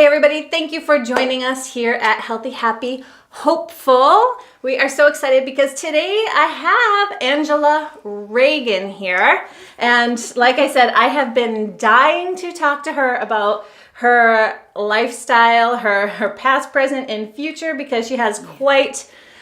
everybody, thank you for joining us here at Healthy, Happy, Hopeful. We are so excited because today I have Angela Regan here. And like I said, I have been dying to talk to her about her lifestyle, her past, present, and future, because she has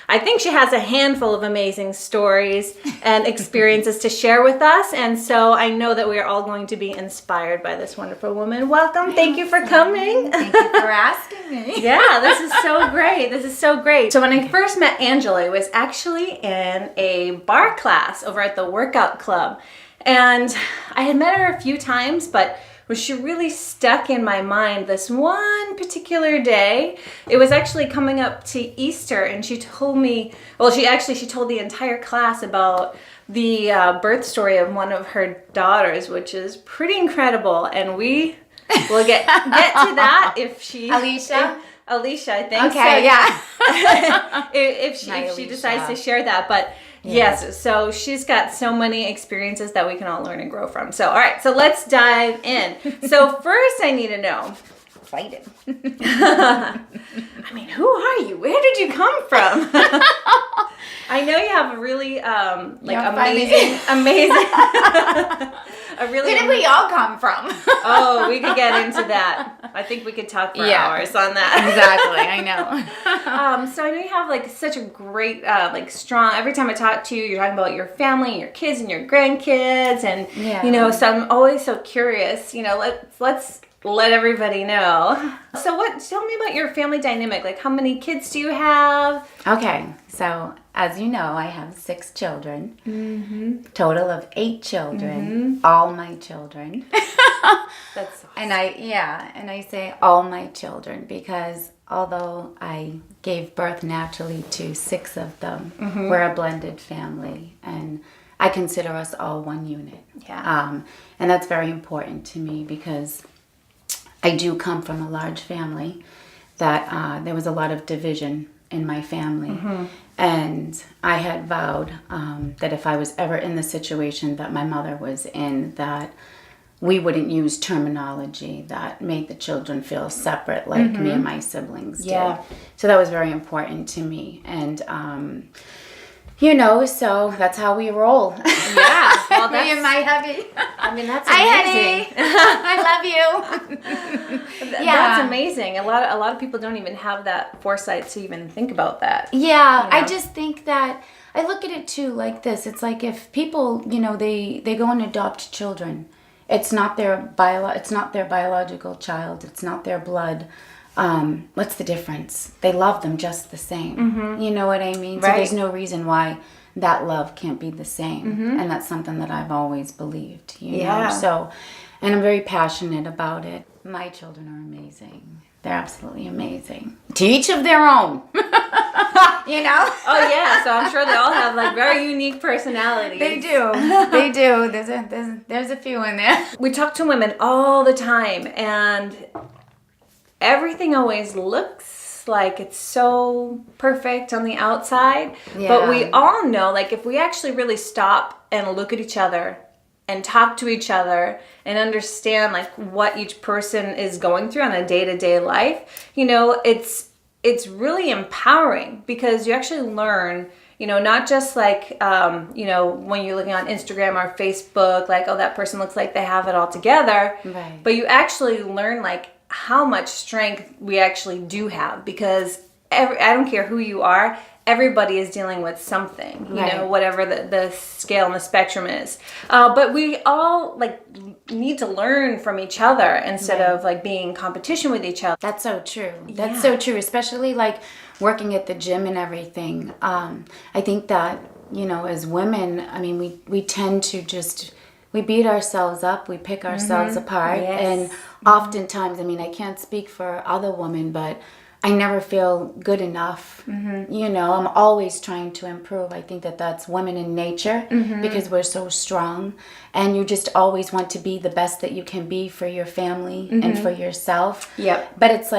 I think she has a handful of amazing stories and experiences to share with us. And so I know that we are all going to be inspired by this wonderful woman. Welcome. Thank you for coming. Thank you for asking me. Yeah, this is so great. This is so great. So when I first met Angela, I was actually in a bar class over at the workout club. And I had met her a few times, but she really stuck in my mind this one particular day. It was actually coming up to Easter, and she told me, she told the entire class about the birth story of one of her daughters, which is pretty incredible. And we will get to that if she... Alicia, I think. Okay, so, yeah. if she decides to share that. But yes, so she's got so many experiences that we can all learn and grow from. So, all right, so let's dive in. So first I need to know, Excited. I mean, who are you? Where did you come from? I know you have a really amazing Where did we all come from? Oh, we could get into that. I think we could talk for hours on that. Exactly, I know. So I know you have such a great, strong. Every time I talk to you, you're talking about your family and your kids and your grandkids, and so I'm always so curious. Let's let everybody know. So tell me about your family dynamic. Like, how many kids do you have? Okay, so as you know, I have 6 children. Mm-hmm. Total of 8 children. Mm-hmm. All my children. That's awesome. And I say all my children because although I gave birth naturally to 6 of them, we're a blended family, and I consider us all one unit. Yeah. And that's very important to me because I do come from a large family that there was a lot of division in my family. And I had vowed that if I was ever in the situation that my mother was in, that we wouldn't use terminology that made the children feel separate like me and my siblings did. So that was very important to me. And so that's how we roll. Yeah. Well, me and my hubby. I mean, that's amazing. Hi, honey. I love you. That's amazing. A lot of people don't even have that foresight to even think about that. Yeah, I just think that I look at it too like this. It's like if people, they go and adopt children. It's not their biological child. It's not their blood. What's the difference? They love them just the same. You know what I mean? Right. So there's no reason why that love can't be the same. And that's something that I've always believed, you know? So, and I'm very passionate about it. My children are amazing. They're absolutely amazing. To each of their own. Oh yeah, so I'm sure they all have very unique personalities. They do. They do. There's a few in there. We talk to women all the time, and everything always looks like it's so perfect on the outside. Yeah. But we all know, if we actually really stop and look at each other and talk to each other and understand what each person is going through on a day-to-day life, it's really empowering, because you actually learn, not just when you're looking on Instagram or Facebook, that person looks like they have it all together. Right. But you actually learn how much strength we actually do have, because I don't care who you are, everybody is dealing with something, whatever the scale and the spectrum is. But we all need to learn from each other instead of being in competition with each other. That's so true. That's so true, especially working at the gym and everything. I think that, as women, I mean, we tend to we beat ourselves up, we pick ourselves apart. Yes. And oftentimes, I can't speak for other women, but I never feel good enough. I'm always trying to improve. I think that that's women in nature, because we're so strong, and you just always want to be the best that you can be for your family and for yourself. Yep. But it's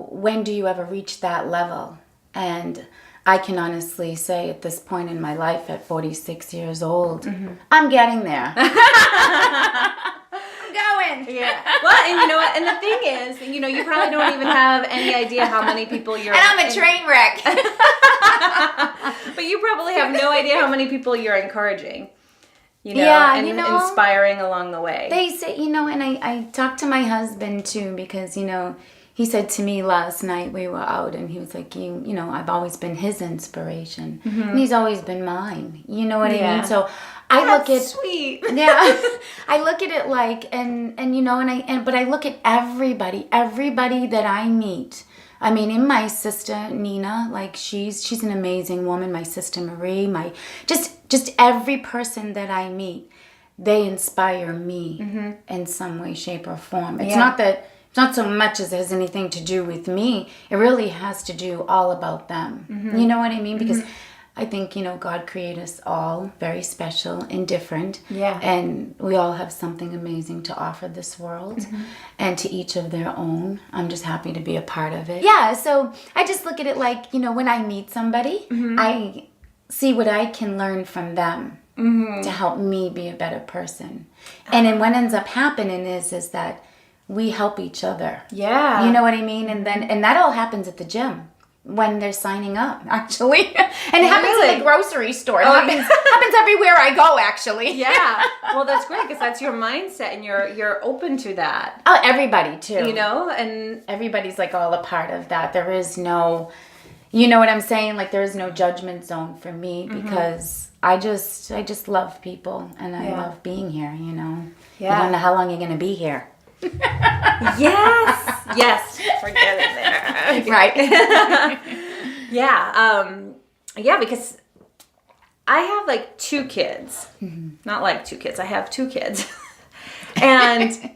when do you ever reach that level? And I can honestly say at this point in my life, at 46 years old, I'm getting there. I'm going. woman. Yeah. Well, and you know what? And the thing is, you know, you probably don't even have any idea how many people you're... And I'm a train wreck. But you probably have no idea how many people you're encouraging. You know, Yeah, and you know, inspiring along the way. They say, you know, and I talked to my husband too, because, you know, he said to me last night, we were out, and he was like, you know, I've always been his inspiration, and he's always been mine. You know what I mean? So I look at... sweet. Yeah. I look at it like, and you know, but I look at everybody that I meet. I mean, in my sister Nina, like she's an amazing woman. My sister Marie, just every person that I meet, they inspire me in some way, shape, or form. It's not so much as it has anything to do with me. It really has to do all about them. You know what I mean? Because I think, you know, God created us all very special and different. Yeah. And we all have something amazing to offer this world, and to each of their own. I'm just happy to be a part of it. Yeah, so I just look at it like, you know, when I meet somebody, I see what I can learn from them to help me be a better person. And then what ends up happening is that we help each other. Yeah. You know what I mean? And that all happens at the gym. When they're signing up, actually. And it happens in the grocery store. It happens everywhere I go, actually. Yeah. Well, that's great, because that's your mindset, and you're open to that. Oh, everybody, too. You know, and everybody's like all a part of that. There is no, you know what I'm saying? Like, there is no judgment zone for me, because I just love people, and I love being here, you know. Yeah. You don't know how long you're going to be here. Yes, forget it there. Right. Yeah, because I have like 2 kids. Not like 2 kids, I have 2 kids. And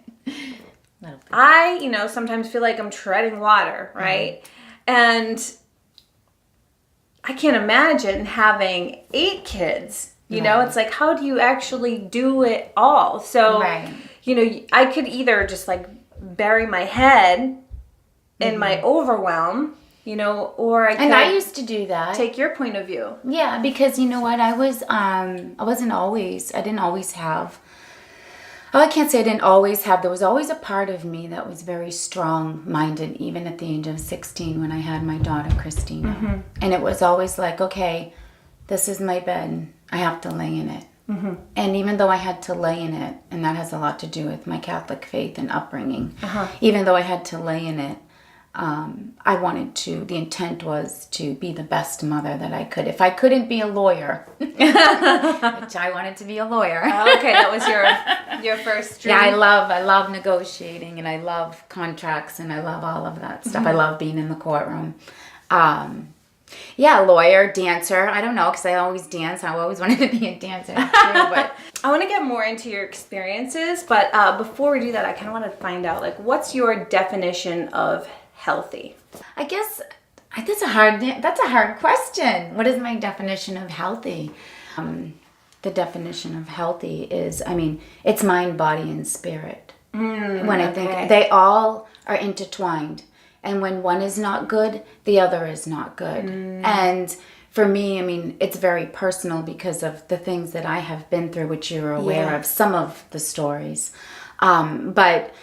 I, you know, sometimes feel like I'm treading water, right? And I can't imagine having 8 kids. You know, it's like, how do you actually do it all? So, you know, I could either just like bury my head in my overwhelm, you know, or I could... And I used to do that. Take your point of view. Yeah, because you know what? I didn't always have... Oh, I can't say I didn't always have. There was always a part of me that was very strong-minded, even at the age of 16 when I had my daughter, Christina. And it was always like, okay, this is my bed. I have to lay in it. And even though I had to lay in it, and that has a lot to do with my Catholic faith and upbringing, even though I had to lay in it, the intent was to be the best mother that I could. If I couldn't be a lawyer, which I wanted to be a lawyer. Oh, okay, that was your first dream. Yeah, I love negotiating, and I love contracts, and I love all of that stuff. I love being in the courtroom. Yeah, lawyer, dancer. I don't know, because I always dance. I always wanted to be a dancer too, but I want to get more into your experiences, but before we do that, I kind of want to find out, like, what's your definition of healthy? I guess that's a hard question. What is my definition of healthy? The definition of healthy is, I mean, it's mind, body, and spirit. When I think they all are intertwined. And when one is not good, the other is not good. And for me, I mean, it's very personal because of the things that I have been through, which you're aware of, some of the stories. But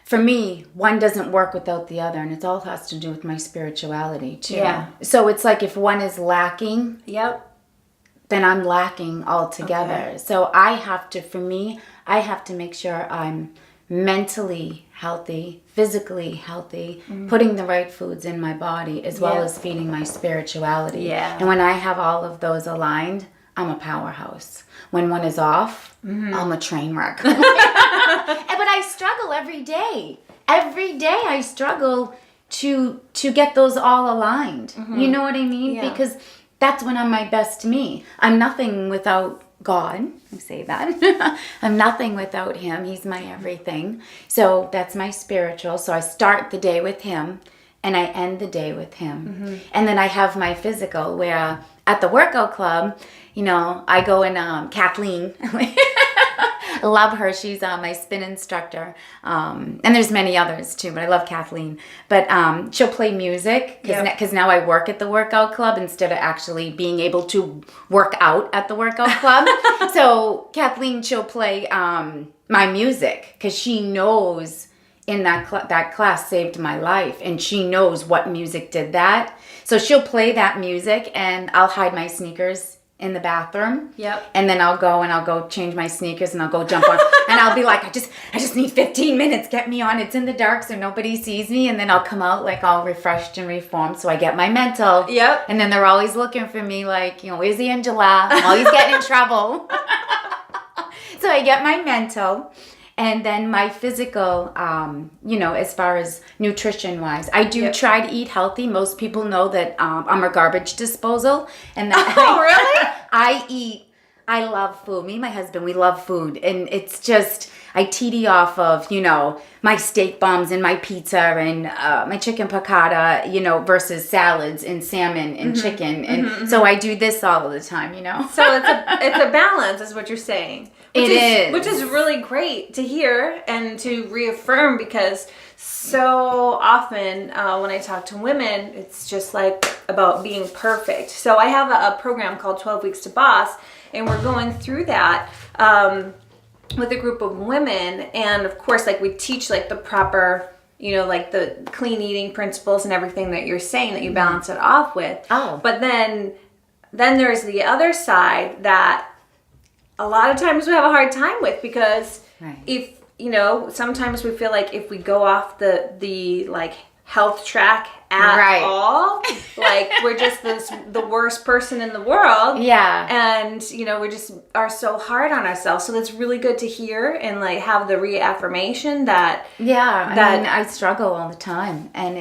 for me, one doesn't work without the other, and it all has to do with my spirituality too. Yeah. So it's like if one is lacking, then I'm lacking altogether. So I have to make sure I'm mentally healthy, physically healthy, putting the right foods in my body, as well as feeding my spirituality. Yeah. And when I have all of those aligned, I'm a powerhouse. When one is off, I'm a train wreck. But I struggle every day. Every day I struggle to get those all aligned. You know what I mean? Yeah. Because that's when I'm my best me. I'm nothing without God, I say that. I'm nothing without him. He's my everything. So that's my spiritual. So I start the day with him, and I end the day with him. And then I have my physical, where at the workout club, you know, I go in Kathleen. Love her. She's my spin instructor. And there's many others too, but I love Kathleen. But she'll play music because now I work at the workout club instead of actually being able to work out at the workout club. So Kathleen, she'll play my music because she knows in that class saved my life, and she knows what music did that. So she'll play that music, and I'll hide my sneakers in the bathroom. Yep. And then I'll go change my sneakers, and I'll go jump on. And I'll be like, I just need 15 minutes. Get me on. It's in the dark so nobody sees me. And then I'll come out like all refreshed and reformed. So I get my mental. Yep. And then they're always looking for me like, where's the Angela? I'm always getting in trouble. So I get my mental. And then my physical, as far as nutrition-wise, I do try to eat healthy. Most people know that I'm a garbage disposal. And that really? I love food. Me and my husband, we love food. And it's just, I TD off of, my steak bombs and my pizza and my chicken piccata, versus salads and salmon and chicken. And so I do this all the time, So it's a balance is what you're saying. Which is really great to hear and to reaffirm, because so often when I talk to women, it's just like about being perfect. So I have a program called 12 Weeks to Boss, and we're going through that with a group of women. And of course, like we teach like the proper, like the clean eating principles and everything that you're saying that you balance it off with. Oh. But then there's the other side that a lot of times we have a hard time with, because if sometimes we feel like if we go off the like health track at all, like we're just the worst person in the world. And we just are so hard on ourselves. So that's really good to hear and like have the reaffirmation that I struggle all the time. And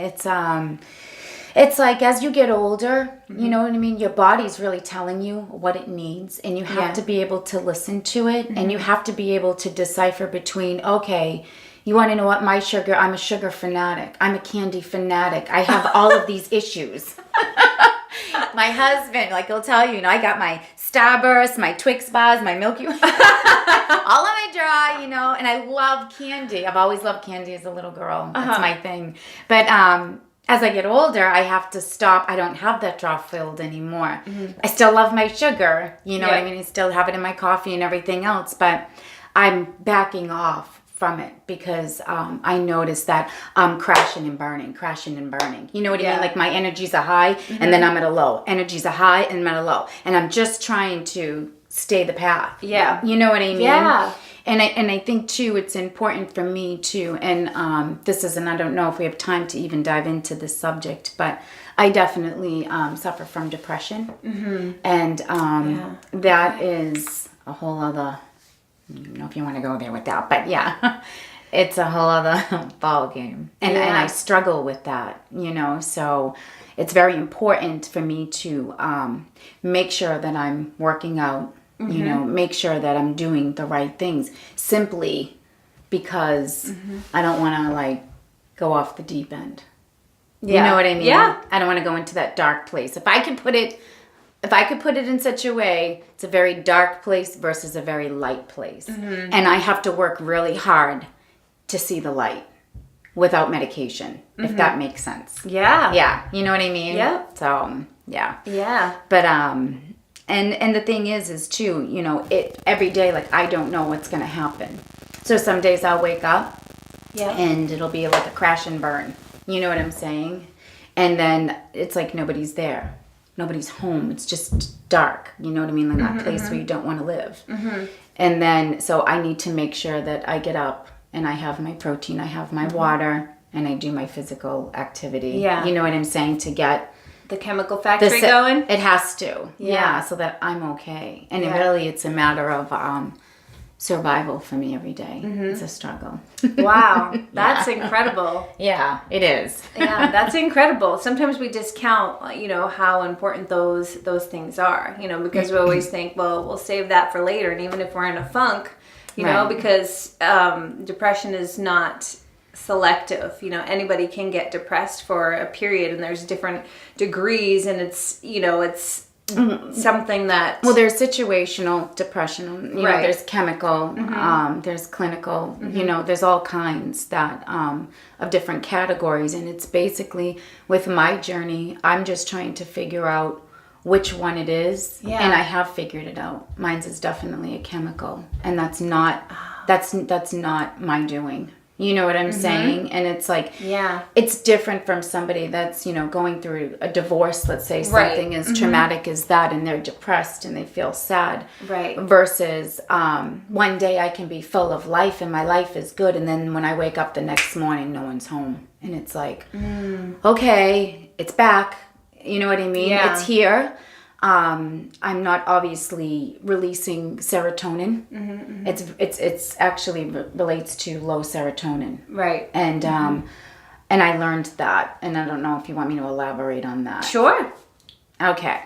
it's like as you get older, you know what I mean? Your body's really telling you what it needs, and you have to be able to listen to it, and you have to be able to decipher between, okay, you want to know what my sugar, I'm a sugar fanatic, I'm a candy fanatic, I have all of these issues. My husband, like he'll tell you, I got my Starburst, my Twix bars, my Milky Way, all of my dry, and I love candy. I've always loved candy as a little girl. That's my thing. But as I get older, I have to stop. I don't have that draw filled anymore. I still love my sugar. You know what I mean? I still have it in my coffee and everything else. But I'm backing off from it because I notice that I'm crashing and burning. You know what I mean? Like my energy's a high and then I'm at a low. Energy's a high and I'm at a low. And I'm just trying to stay the path. Yeah. You know what I mean? Yeah. And I think too, it's important for me too, and I don't know if we have time to even dive into this subject, but I definitely suffer from depression, and that is a whole other, I don't know if you want to go there with that, but it's a whole other ball game, and I struggle with that, so it's very important for me to make sure that I'm working out. Make sure that I'm doing the right things simply because I don't want to like go off the deep end. You know what I mean? Yeah. I don't want to go into that dark place. If I could put it in such a way, it's a very dark place versus a very light place. And I have to work really hard to see the light without medication, if that makes sense. Yeah. Yeah. You know what I mean? Yeah. So, yeah. Yeah. But, And the thing is too, every day, like, I don't know what's going to happen. So some days I'll wake up and it'll be like a crash and burn. You know what I'm saying? And then it's like nobody's there. Nobody's home. It's just dark. You know what I mean? Like that place where you don't want to live. And then, so I need to make sure that I get up and I have my protein, I have my water, and I do my physical activity. Yeah. You know what I'm saying? To get the chemical factory going? It has to. Yeah, so that I'm okay. And really it's a matter of survival for me every day. It's a struggle. Wow. That's incredible. Yeah, it is. Yeah, that's incredible. Sometimes we discount, how important those things are, because we always think, well, we'll save that for later. And even if we're in a funk, because depression is not selective. Anybody can get depressed for a period, and there's different degrees, and it's something that... Well, there's situational depression, you know, Right. there's chemical, there's clinical, you know, there's all kinds that, of different categories. And it's basically, with my journey, I'm just trying to figure out which one it is. Yeah. And I have figured it out. Mine's is definitely a chemical. And that's not my doing. You know what I'm saying? And it's like, Yeah. it's different from somebody that's, you know, going through a divorce, let's say, Right. something as traumatic as that, and they're depressed and they feel sad. Right. Versus one day I can be full of life and my life is good, and then when I wake up the next morning, no one's home. And it's like, okay, it's back. You know what I mean? Yeah. It's here. I'm not obviously releasing serotonin. It's actually relates to low serotonin. Right. And and I learned that, and I don't know if you want me to elaborate on that. Sure. Okay,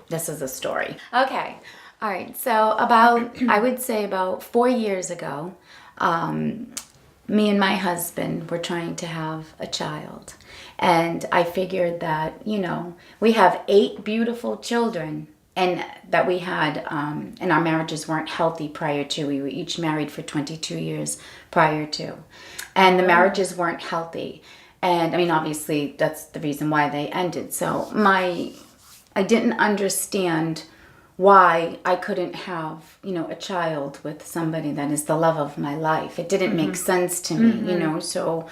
this is a story. Okay, all right. So I would say about 4 years ago, me and my husband were trying to have a child. And I figured that, you know, we have 8 beautiful children, and that we had, and our marriages weren't healthy prior to. We were each married for 22 years prior to. And the marriages weren't healthy. And I mean, obviously, that's the reason why they ended. So I didn't understand why I couldn't have, you know, a child with somebody that is the love of my life. It didn't make sense to me, you know, so...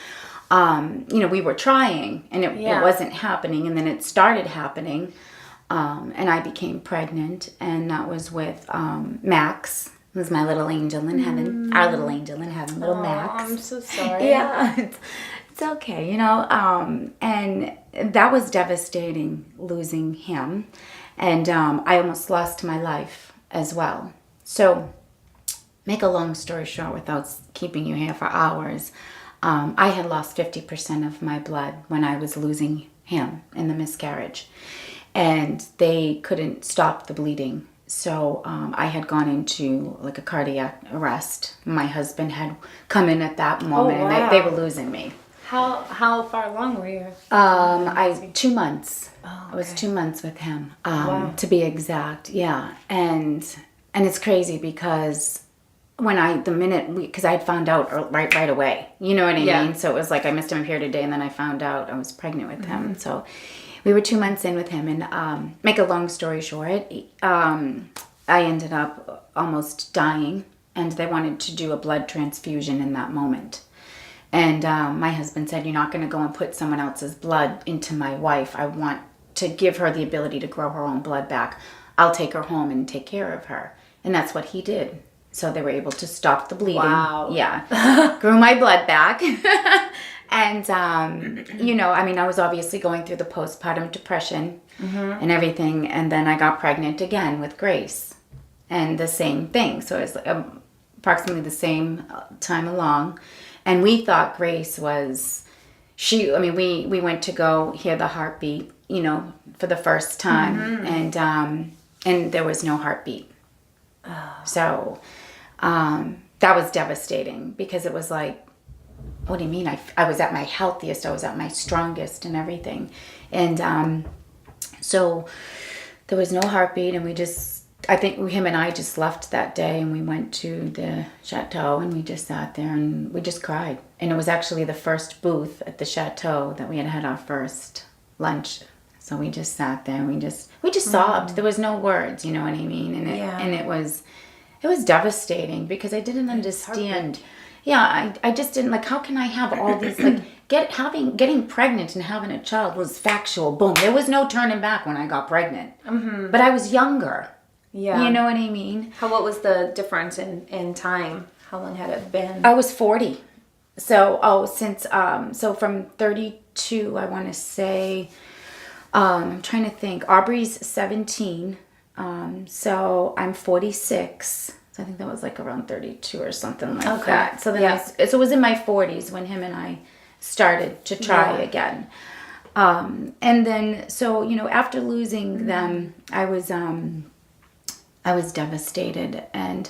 you know, we were trying, and it wasn't happening, and then it started happening, and I became pregnant, and that was with Max, who's my little angel in heaven, our little angel in heaven, little Max. I'm so sorry. Yeah, it's okay, you know, and that was devastating, losing him, and I almost lost my life as well. So, make a long story short without keeping you here for hours, I had lost 50% of my blood when I was losing him in the miscarriage. And they couldn't stop the bleeding. So I had gone into like a cardiac arrest. My husband had come in at that moment, and they were losing me. How far along were you? 2 months. Oh, okay. I was 2 months with him, to be exact. Yeah. And it's crazy because... because I had found out right away, you know what I mean? So it was like I missed him here today, and then I found out I was pregnant with him. So we were 2 months in with him, and make a long story short, I ended up almost dying, and they wanted to do a blood transfusion in that moment. And my husband said, "You're not going to go and put someone else's blood into my wife. I want to give her the ability to grow her own blood back. I'll take her home and take care of her." And that's what he did. So they were able to stop the bleeding. Wow. Yeah. Grew my blood back. And, you know, I mean, I was obviously going through the postpartum depression and everything. And then I got pregnant again with Grace. And the same thing. So it was approximately the same time along. And we thought Grace was... we went to go hear the heartbeat, you know, for the first time. And there was no heartbeat. So... that was devastating, because it was like, what do you mean? I was at my healthiest, I was at my strongest and everything. And so there was no heartbeat, and I think him and I just left that day, and we went to the chateau, and we just sat there and we just cried. And it was actually the first booth at the chateau that we had our first lunch. So we just sat there and we just sobbed. There was no words, you know what I mean? And it was devastating, because I didn't understand. Yeah, I just didn't, like, how can I have all these, like, getting pregnant and having a child was factual. Boom. There was no turning back when I got pregnant. But I was younger. Yeah. You know what I mean? What was the difference in time? How long had it been? I was 40. So, so from 32, I want to say, I'm trying to think. Aubrey's 17. So I'm 46. So I think that was like around 32 or something like that. So then so it was in my 40s when him and I started to try again. And then, so, you know, after losing them, I was devastated, and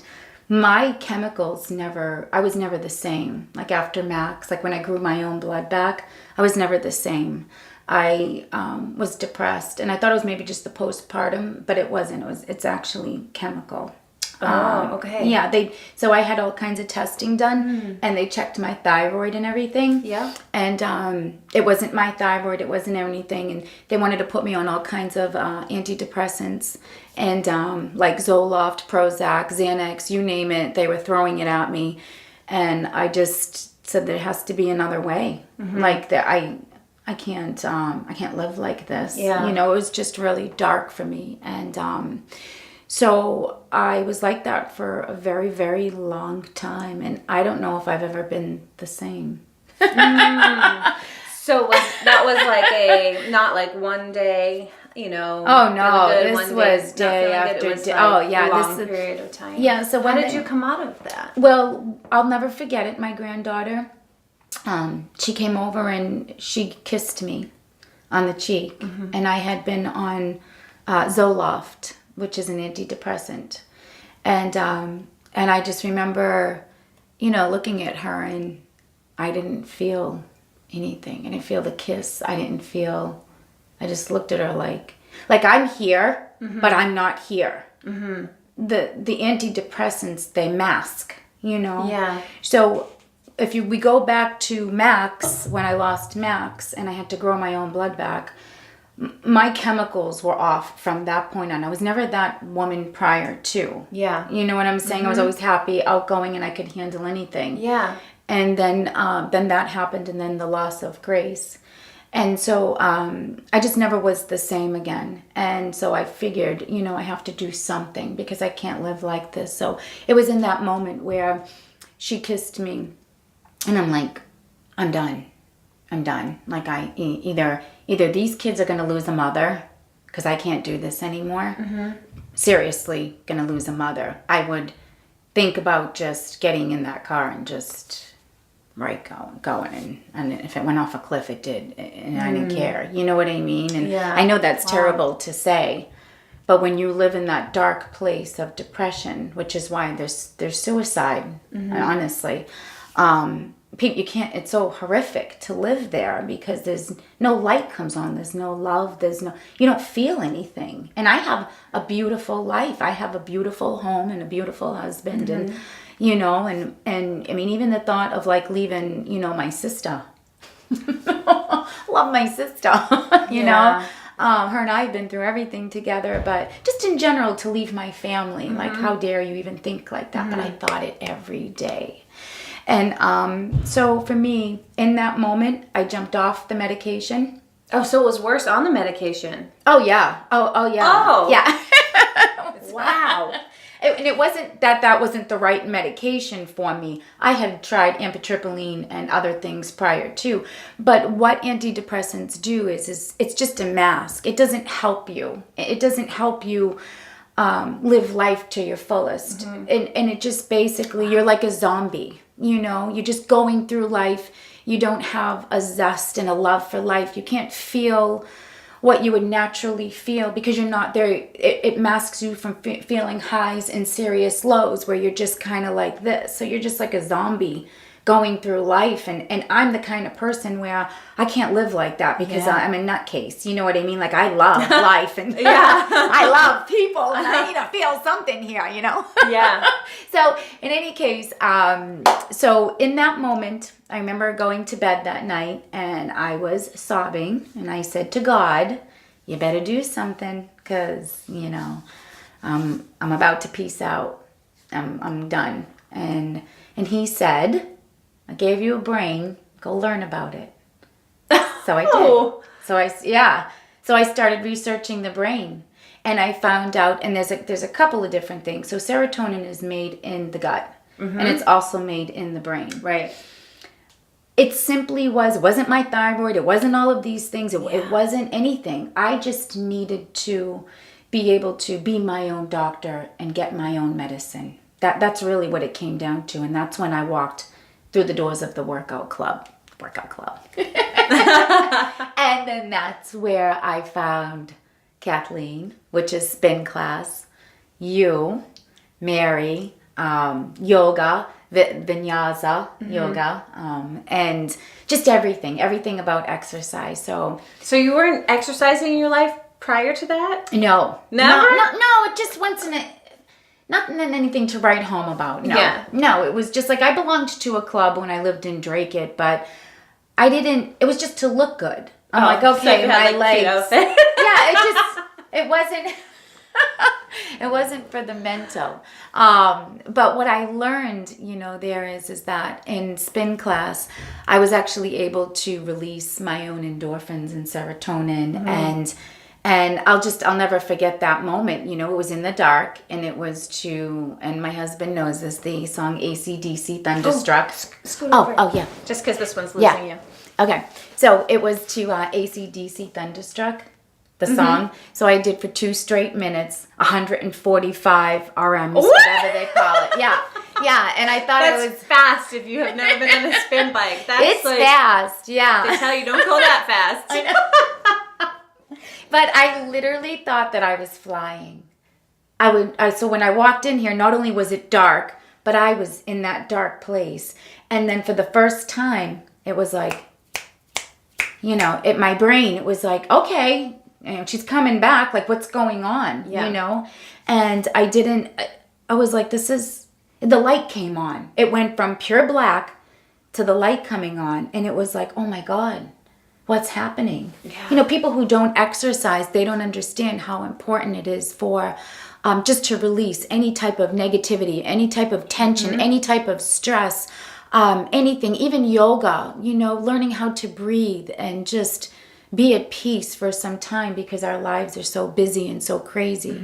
my chemicals I was never the same. Like after Max, like when I grew my own blood back, I was never the same. I was depressed, and I thought it was maybe just the postpartum, but it wasn't. It's actually chemical. Okay. Yeah, so I had all kinds of testing done, and they checked my thyroid and everything. Yeah. And it wasn't my thyroid, it wasn't anything, and they wanted to put me on all kinds of antidepressants, and like Zoloft, Prozac, Xanax, you name it, they were throwing it at me, and I just said there has to be another way. Like that, I can't live like this. Yeah. You know, it was just really dark for me, and so I was like that for a very, very long time, and I don't know if I've ever been the same. So that was like not like one day, you know. Oh no, good, this was day after day. Oh yeah, long period of time. Yeah. So how did you come out of that? Well, I'll never forget it. My granddaughter, she came over and she kissed me on the cheek, and I had been on Zoloft, which is an antidepressant. And I just remember, you know, looking at her, and I didn't feel anything. I didn't feel the kiss. I just looked at her like I'm here, but I'm not here. The antidepressants, they mask, you know? Yeah. So if we go back to Max, when I lost Max and I had to grow my own blood back, my chemicals were off from that point on. I was never that woman prior to. Yeah. You know what I'm saying? I was always happy, outgoing, and I could handle anything. Yeah. And then that happened, and then the loss of Grace. And so I just never was the same again. And so I figured, you know, I have to do something because I can't live like this. So it was in that moment where she kissed me, and I'm like, I'm done. Like either these kids are going to lose a mother because I can't do this anymore. Seriously, going to lose a mother. I would think about just getting in that car and just going. And if it went off a cliff, it did. And I didn't care. You know what I mean? And Yeah. I know that's terrible to say. But when you live in that dark place of depression, which is why there's suicide, honestly, you can't, it's so horrific to live there because there's no light comes on, there's no love, you don't feel anything. And I have a beautiful life. I have a beautiful home and a beautiful husband, and you know, and I mean, even the thought of like leaving, you know, my sister, love my sister, you know, her and I have been through everything together, but just in general to leave my family, like how dare you even think like that? But I thought it every day. And so for me, in that moment, I jumped off the medication. Oh, so it was worse on the medication. Oh, yeah. Oh yeah. Oh. Yeah. Wow. And it wasn't that wasn't the right medication for me. I had tried amitriptyline and other things prior to. But what antidepressants do is it's just a mask. It doesn't help you. It doesn't help you live life to your fullest. And it just basically, you're like a zombie. You know, you're just going through life. You don't have a zest and a love for life. You can't feel what you would naturally feel because you're not there. It masks you from feeling highs and serious lows where you're just kind of like this. So you're just like a zombie going through life. And I'm the kind of person where I can't live like that because I'm a nutcase. You know what I mean? Like I love life and I love people and I need to feel something here, you know? Yeah. So in any case, so in that moment, I remember going to bed that night and I was sobbing and I said to God, you better do something because, you know, I'm about to peace out. I'm done. And he said, I gave you a brain, go learn about it. So I did. So I started researching the brain and I found out, and there's a couple of different things. So serotonin is made in the gut and it's also made in the brain. Right. It simply wasn't my thyroid. It wasn't all of these things. It wasn't anything. I just needed to be able to be my own doctor and get my own medicine. That's really what it came down to. And that's when I walked through the doors of the workout club. And then that's where I found Kathleen, which is spin class, you, Mary, yoga, vinyasa yoga, and just everything about exercise. So you weren't exercising in your life prior to that? No. Never? No, it just wasn't nothing anything to write home about. No. Yeah. No, it was just like I belonged to a club when I lived in Drake, but I didn't, it was just to look good. I'm like, okay, so my had, legs. Yeah, it wasn't, it wasn't for the mental. But what I learned, there is that in spin class, I was actually able to release my own endorphins and serotonin, and I'll never forget that moment. It was in the dark, and it was and my husband knows this, the song AC/DC Thunderstruck. Oh, yeah. Just because this one's losing you. Okay. So it was to AC/DC Thunderstruck, the song. So I did for 2 straight minutes, 145 RMs, whatever they call it. Yeah. Yeah. And I thought That's it was fast if you have never been on a spin bike. It's fast. Yeah. They tell you don't go that fast. I know. But I literally thought that I was flying. So when I walked in here, not only was it dark, but I was in that dark place. And then for the first time, it was like, my brain, it was like, okay, and she's coming back. Like, what's going on? And I was like, the light came on. It went from pure black to the light coming on. And it was like, oh my God. What's happening? Yeah. People who don't exercise, they don't understand how important it is for just to release any type of negativity, any type of tension, any type of stress, anything, even yoga, learning how to breathe and just be at peace for some time because our lives are so busy and so crazy.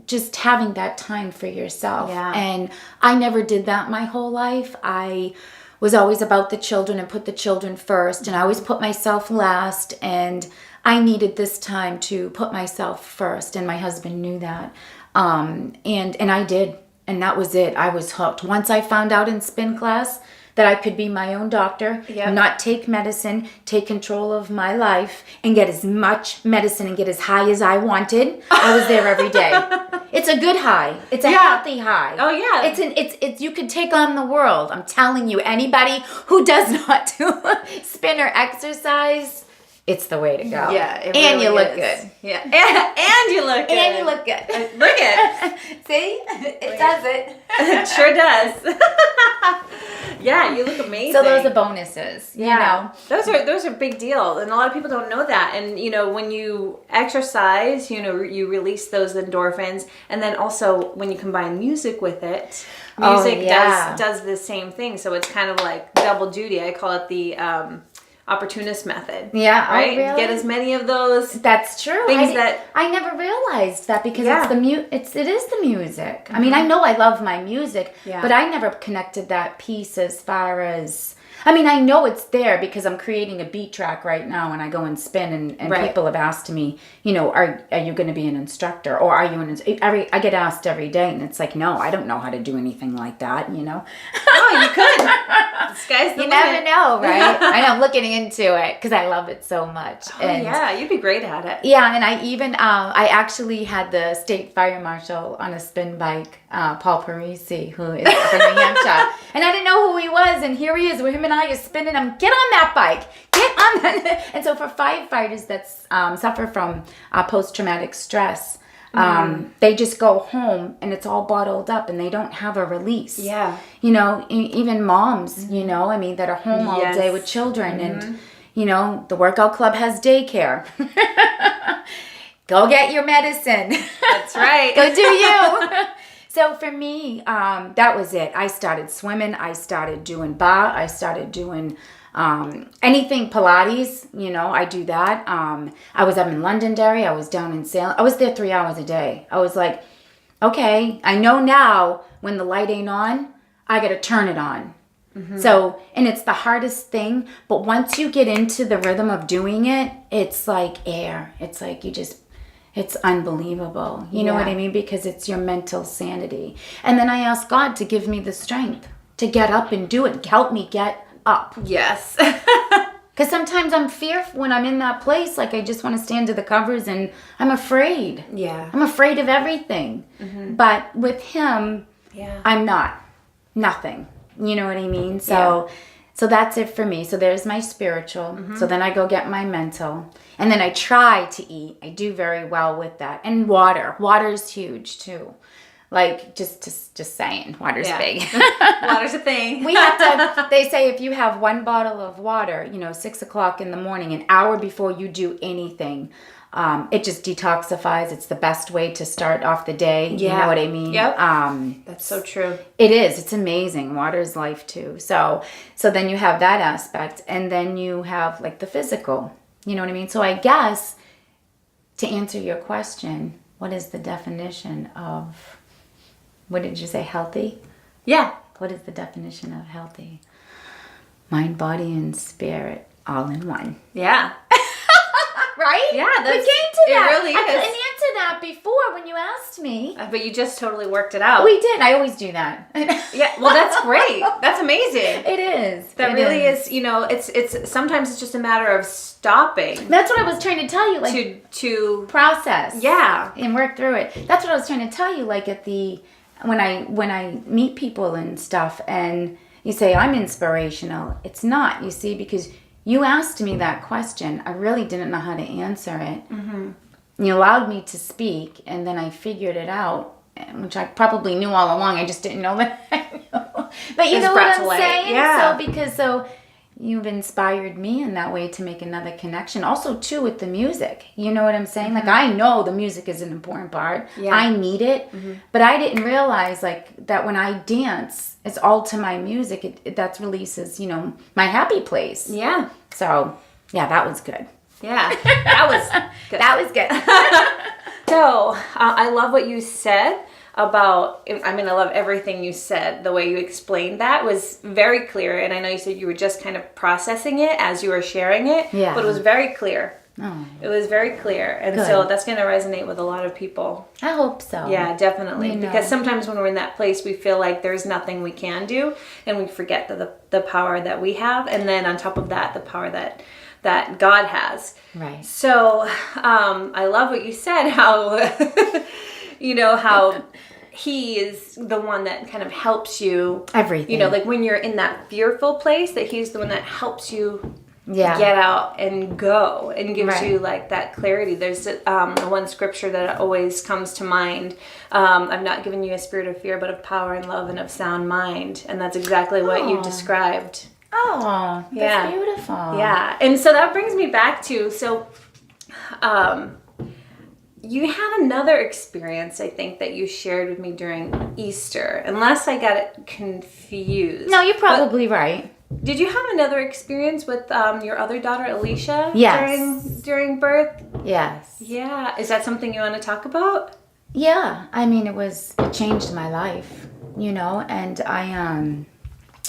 Just having that time for yourself. Yeah. And I never did that my whole life. I was always about the children and put the children first, and I always put myself last, and I needed this time to put myself first, and my husband knew that. And I did, and that was it. I was hooked. Once I found out in spin class that I could be my own doctor, not take medicine, take control of my life, and get as much medicine and get as high as I wanted. I was there every day. It's a good high. It's a healthy high. Oh yeah. It's you could take on the world. I'm telling you, anybody who does not do spin or exercise, it's the way to go. Yeah, and really you look is. good. Yeah, and you look good. And you look good. Look it. See, it does it. It sure does. Yeah, you look amazing. So those are bonuses. Those are big deal, and a lot of people don't know that. And when you exercise, you release those endorphins, and then also when you combine music with it, music does the same thing. So it's kind of like double duty. I call it the opportunist method. Yeah, right. Oh, really? Get as many of those. That's true. I never realized that because it is the music. I mean, I know I love my music, but I never connected that piece as far as. I mean, I know it's there because I'm creating a beat track right now and I go and spin and people have asked me, are you going to be an instructor or are you I get asked every day and it's like, no, I don't know how to do anything like that, Oh, you could. The sky's the limit. You never know, right? I know, I'm looking into it because I love it so much. Oh, yeah, you'd be great at it. Yeah, and I actually had the state fire marshal on a spin bike, Paul Parisi, who is from New Hampshire. And I didn't know who he was, and here he is with him and I are spinning him. Get on that bike. Get on that. And so for firefighters that suffer from post-traumatic stress, they just go home and it's all bottled up and they don't have a release. Yeah. Even moms, that are home all day with children and, the workout club has daycare. Go get your medicine. That's right. Go do you. So for me, that was it. I started swimming. I started doing barre. I started doing anything Pilates. I do that. I was up in Londonderry. I was down in Salem. I was there 3 hours a day. I was like, okay, I know now when the light ain't on, I got to turn it on. So, and it's the hardest thing, but once you get into the rhythm of doing it, it's like air. It's like it's unbelievable. You know what I mean? Because it's your mental sanity. And then I asked God to give me the strength to get up and do it. Help me get up. Yes. Because sometimes I'm fearful when I'm in that place. Like I just want to stand to the covers and I'm afraid. Yeah. I'm afraid of everything. But with him, Yeah. I'm not. Nothing. You know what I mean? So that's it for me. So there's my spiritual. So then I go get my mental. And then I try to eat. I do very well with that. And water. Water is huge too. Like, just saying, water's big. Water's a thing. We have to, they say if you have one bottle of water, 6 o'clock in the morning, an hour before you do anything, it just detoxifies. It's the best way to start off the day. You know what I mean? Yep. That's so true. It is. It's amazing. Water is life too. So then you have that aspect, and then you have like the physical. You know what I mean? So I guess to answer your question, what is the definition of, what did you say, healthy? Yeah. What is the definition of healthy? Mind, body, and spirit all in one. Yeah. Right? Yeah, we came to that. It really is. I couldn't answer that before when you asked me. But you just totally worked it out. We did. I always do that. Yeah. Well, that's great. That's amazing. It is. That really is. It's sometimes it's just a matter of stopping. That's what I was trying to tell you. Like to process. Yeah. And work through it. That's what I was trying to tell you. Like when I meet people and stuff, and you say I'm inspirational, it's not. You see, because you asked me that question. I really didn't know how to answer it. Mm-hmm. You allowed me to speak, and then I figured it out, which I probably knew all along. I just didn't know that I knew. But you know what I'm saying? Yeah. So you've inspired me in that way to make another connection. Also, too, with the music. You know what I'm saying? Mm-hmm. Like, I know the music is an important part. Yeah. I need it. Mm-hmm. But I didn't realize, like, that when I dance, it's all to my music. That releases, my happy place. Yeah. So, yeah, that was good. Yeah. That was good. That was good. So, I love what you said about, I love everything you said. The way you explained that was very clear. And I know you said you were just kind of processing it as you were sharing it. Yeah. But it was very clear. Oh. It was very clear. And Good. So that's going to resonate with a lot of people. I hope so. Yeah, definitely. Because sometimes when we're in that place, we feel like there's nothing we can do. And we forget the power that we have. And then on top of that, the power that God has. Right. So I love what you said, how, how he is the one that kind of helps you. Everything. Like when you're in that fearful place, that he's the one that helps you get out and go and gives you like that clarity. There's one scripture that always comes to mind. I've not given you a spirit of fear, but of power and love and of sound mind. And that's exactly what you described. Oh, that's beautiful. Yeah. And so that brings me back to, you had another experience, I think, that you shared with me during Easter, unless I got it confused. No, you're probably right. Did you have another experience with your other daughter, Alicia? Yes. During birth? Yes. Yeah. Is that something you want to talk about? Yeah. It changed my life,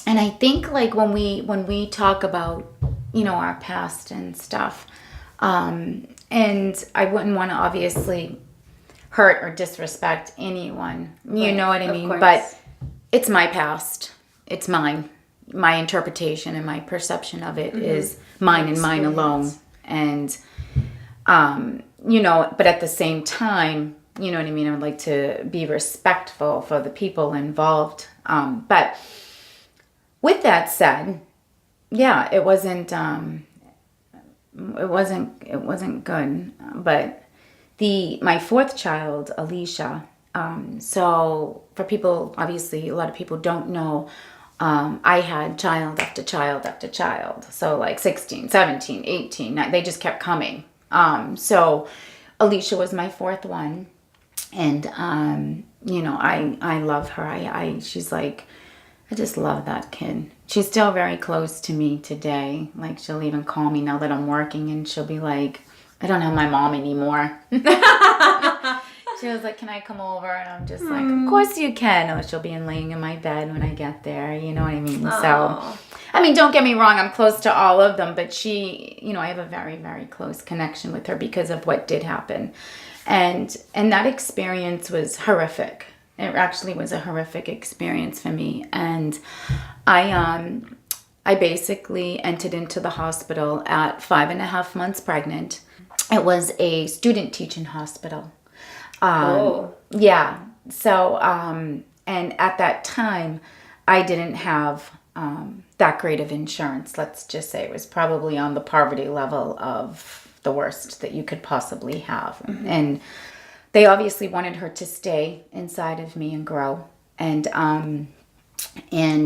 and I think like when we talk about, our past and stuff, and I wouldn't want to obviously hurt or disrespect anyone, you know what I mean? Course. But it's my past. It's mine. My interpretation and my perception of it is mine and mine alone. And, but at the same time, you know what I mean? I would like to be respectful for the people involved. But with that said, yeah, it wasn't good. But my fourth child, Alicia, so for people, obviously a lot of people don't know, I had child after child after child. So like 16, 17, 18, they just kept coming. So Alicia was my fourth one. And, I love her. She's like, I just love that kid. She's still very close to me today. Like, she'll even call me now that I'm working, and she'll be like, I don't have my mom anymore. She was like, can I come over? And I'm just like, of course you can. Or she'll be laying in my bed when I get there. You know what I mean? Aww. So, don't get me wrong. I'm close to all of them. But she, I have a very, very close connection with her because of what did happen. And that experience was horrific. It actually was a horrific experience for me. And I basically entered into the hospital at 5.5 months pregnant. It was a student teaching hospital. Yeah. So, and And at that time, I didn't have that great of insurance. Let's just say it was probably on the poverty level of the worst that you could possibly have. Mm-hmm. And they obviously wanted her to stay inside of me and grow. And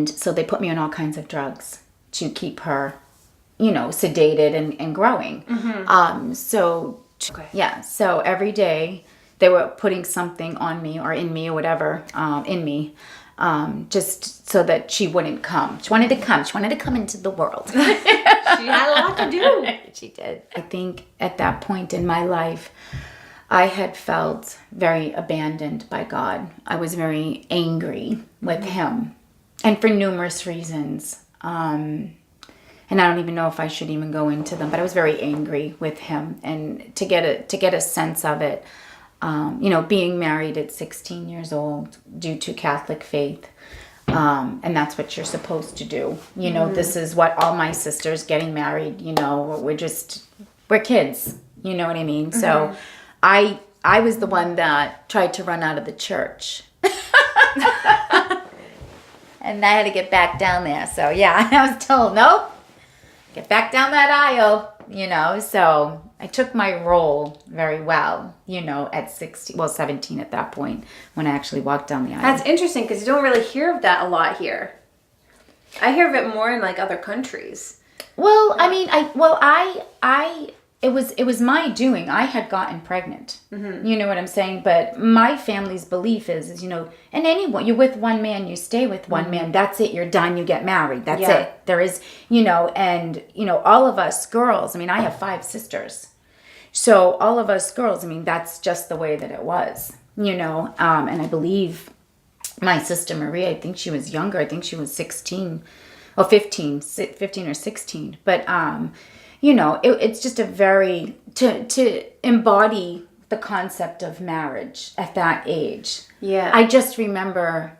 so they put me on all kinds of drugs to keep her, sedated and growing. Mm-hmm. So every day they were putting something on me or in me or whatever, in me, just so that she wouldn't come. She wanted to come. She wanted to come into the world. She had a lot to do. She did. I think at that point in my life, I had felt very abandoned by God. I was very angry with him, and for numerous reasons. And I don't even know if I should even go into them, but I was very angry with him. And to get a sense of it, being married at 16 years old due to Catholic faith, and that's what you're supposed to do. This is what all my sisters getting married, we're kids, you know what I mean? Mm-hmm. So I was the one that tried to run out of the church. And I had to get back down there. So yeah, I was told, nope, get back down that aisle, So I took my role very well, at 17 at that point when I actually walked down the aisle. That's interesting because you don't really hear of that a lot here. I hear of it more in like other countries. Well, I mean, it was my doing. I had gotten pregnant. Mm-hmm. You know what I'm saying? But my family's belief is and anyone, you're with one man, you stay with one man. That's it. You're done. You get married. That's it. There is, and, all of us girls, I have 5 sisters. So all of us girls, that's just the way that it was, and I believe my sister Maria, I think she was younger. I think she was 15 or 16. But, it's just a very, to embody the concept of marriage at that age. Yeah. I just remember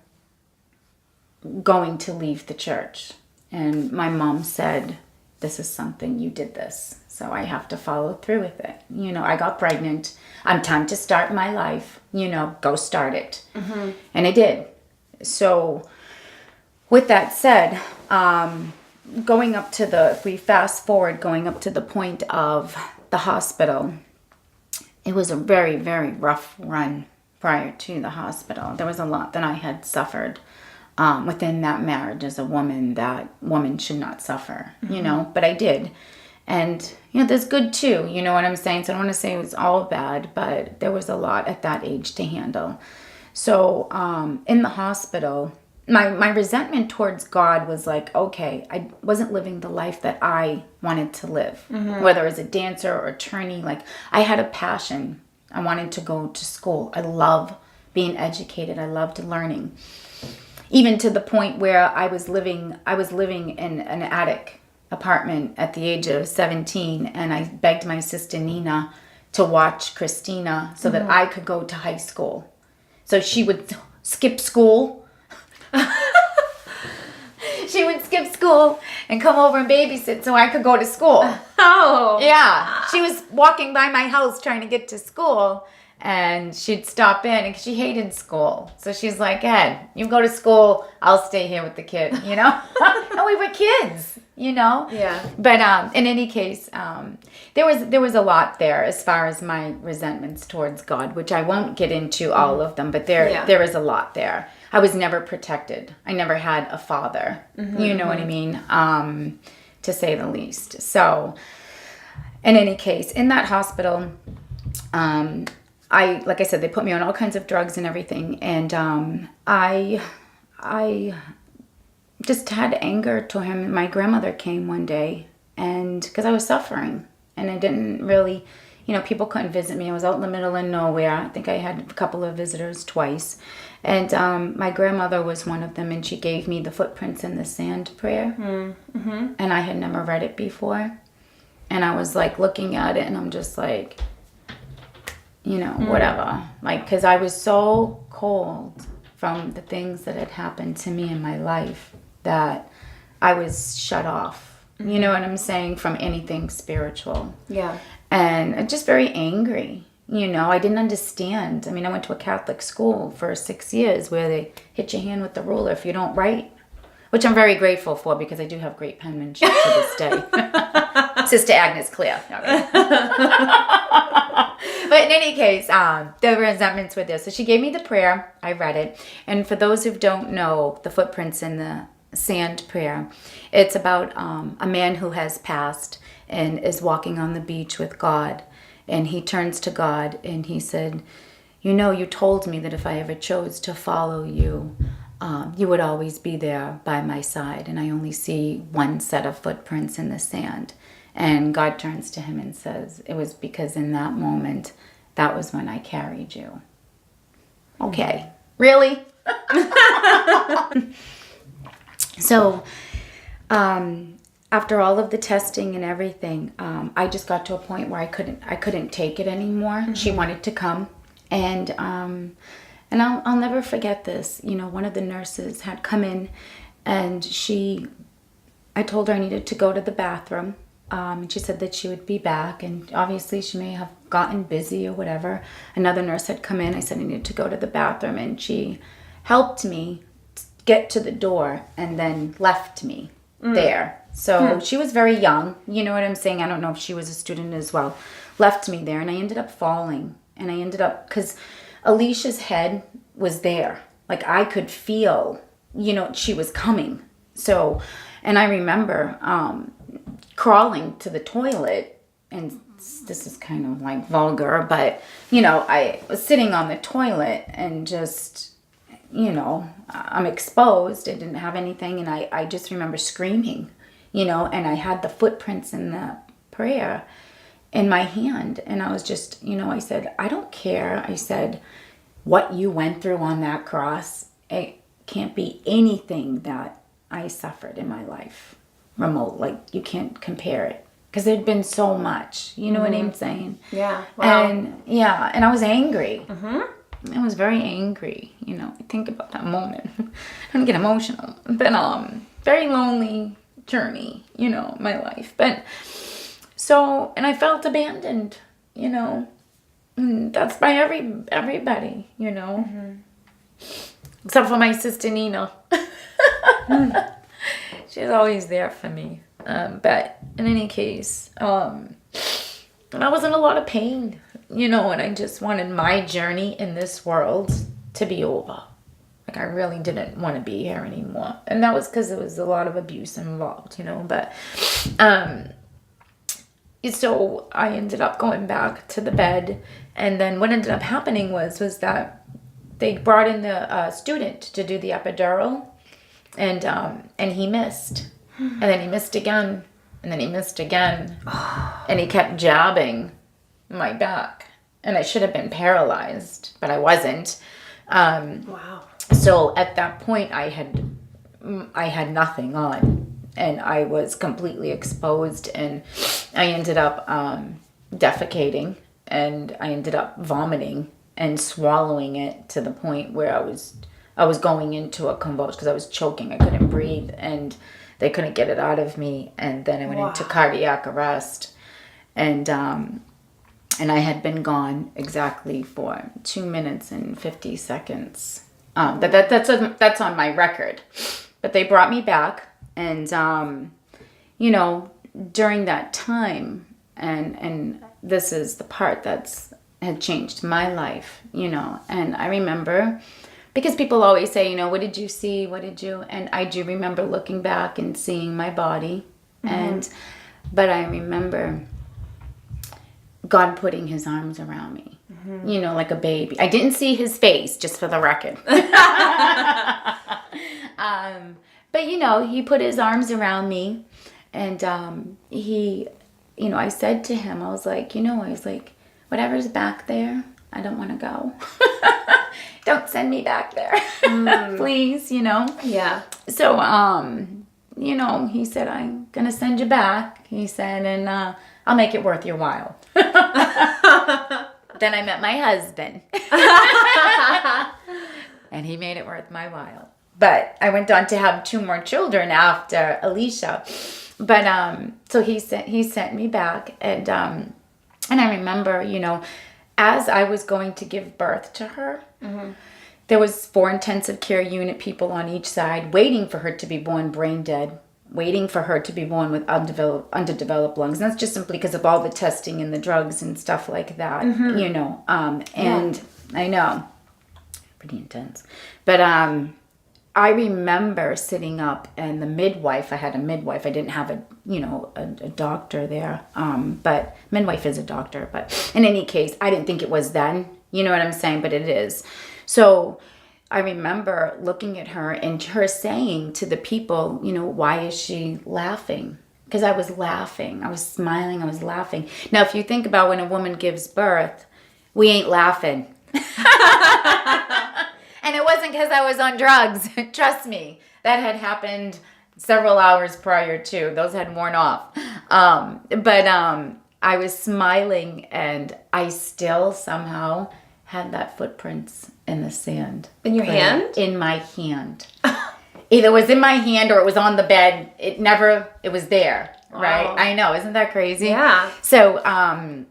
going to leave the church and my mom said, this is something, you did this. So I have to follow through with it. I got pregnant. I'm time to start my life, go start it. Mm-hmm. And I did. So with that said, if we fast forward, going up to the point of the hospital, it was a very, very rough run prior to the hospital. There was a lot that I had suffered within that marriage as a woman that woman should not suffer, but I did. And, there's good too, you know what I'm saying? So I don't want to say it was all bad, but there was a lot at that age to handle. So in the hospital, my resentment towards God was like, okay, I wasn't living the life that I wanted to live, whether as a dancer or attorney. Like I had a passion. I wanted to go to school. I love being educated. I loved learning. Even to the point where I was living in an attic apartment at the age of 17, and I begged my sister Nina to watch Christina so that I could go to high school. So she would skip school. She would skip school and come over and babysit so I could go to school. Oh. Yeah. She was walking by my house trying to get to school, and she'd stop in, and she hated school. So she's like, Ed, you go to school, I'll stay here with the kid, And we were kids, Yeah. But in any case, there was a lot there as far as my resentments towards God, which I won't get into all of them, but there is a lot there. I was never protected. I never had a father. You know what I mean? To say the least. So, in any case, in that hospital, like I said, they put me on all kinds of drugs and everything, and I just had anger to him. My grandmother came one day, and because I was suffering, and I didn't really, people couldn't visit me. I was out in the middle of nowhere. I think I had a couple of visitors twice. And my grandmother was one of them, and she gave me the Footprints in the Sand prayer. Mm-hmm. And I had never read it before. And I was like looking at it, and I'm just like, whatever. Like, because I was so cold from the things that had happened to me in my life that I was shut off. You know what I'm saying? From anything spiritual. Yeah. And just very angry. I didn't understand. I mean, I went to a Catholic school for 6 years where they hit your hand with the ruler if you don't write, which I'm very grateful for because I do have great penmanship to this day. Sister Agnes Clare. Okay. But in any case, the resentments were there. So she gave me the prayer. I read it. And for those who don't know, the footprints in the sand prayer, it's about a man who has passed and is walking on the beach with God. And he turns to God and he said, you told me that if I ever chose to follow you, you would always be there by my side. And I only see one set of footprints in the sand. And God turns to him and says, it was because in that moment, that was when I carried you. Okay. Really? So, after all of the testing and everything, I just got to a point where I couldn't take it anymore. Mm-hmm. She wanted to come. And I'll never forget this. One of the nurses had come in and I told her I needed to go to the bathroom. And she said that she would be back, and obviously she may have gotten busy or whatever. Another nurse had come in. I said I needed to go to the bathroom, and she helped me get to the door and then left me there. So she was very young, you know what I'm saying? I don't know if she was a student as well. Left me there, and I ended up falling. And I ended up, because Alicia's head was there. Like I could feel, she was coming. So, and I remember crawling to the toilet, and this is kind of like vulgar, but I was sitting on the toilet and just I'm exposed. I didn't have anything, and I just remember screaming, and I had the footprints in the prayer in my hand, and I was just, I said, I don't care. I said, what you went through on that cross, it can't be anything that I suffered in my life. Remote, like you can't compare it, because there'd been so much, what I'm saying? Yeah. Wow. And I was angry. I was very angry. I think about that moment. I don't get emotional. But very lonely journey, my life. But so, and I felt abandoned, and that's by everybody, except for my sister Nina. She's always there for me. But in any case, and I was in a lot of pain, and I just wanted my journey in this world to be over. Like I really didn't want to be here anymore. And that was because there was a lot of abuse involved, but, so I ended up going back to the bed. And then what ended up happening was that they brought in the student to do the epidural. And he missed. And then he missed again. And then he missed again. And he kept jabbing my back. And I should have been paralyzed, but I wasn't. Wow. So at that point, I had nothing on. And I was completely exposed. And I ended up defecating. And I ended up vomiting and swallowing it to the point where I was going into a convulsion because I was choking. I couldn't breathe, and they couldn't get it out of me. And then I went into cardiac arrest, and I had been gone exactly for 2 minutes and 50 seconds. But that's on my record. But they brought me back, and during that time, and this is the part had changed my life, and I remember. Because people always say, what did you see? What did you? And I do remember looking back and seeing my body. But I remember God putting his arms around me, like a baby. I didn't see his face, just for the record. But, he put his arms around me. And he, I said to him, I was like, whatever's back there, I don't want to go. Don't send me back there, please, Yeah. So, he said, I'm going to send you back. He said, and I'll make it worth your while. Then I met my husband. And he made it worth my while. But I went on to have 2 more children after Alicia. But, so he sent me back. And I remember, as I was going to give birth to her, there was 4 intensive care unit people on each side waiting for her to be born brain dead, waiting for her to be born with underdeveloped lungs. And that's just simply because of all the testing and the drugs and stuff like that, you know. And I know, pretty intense. But I remember sitting up, and the midwife, I had a midwife. I didn't have a doctor there. But midwife is a doctor. But in any case, I didn't think it was then. You know what I'm saying? But it is. So I remember looking at her and her saying to the people, you know, why is she laughing? Because I was laughing. I was smiling. I was laughing. Now, if you think about when a woman gives birth, we ain't laughing. And it wasn't because I was on drugs. Trust me. That had happened several hours prior to. Those had worn off. But I was smiling, and I still somehow had that footprints in the sand. In your hand? In my hand. Either it was in my hand or it was on the bed. It was there. Wow. Right? I know. Isn't that crazy? Yeah. So, and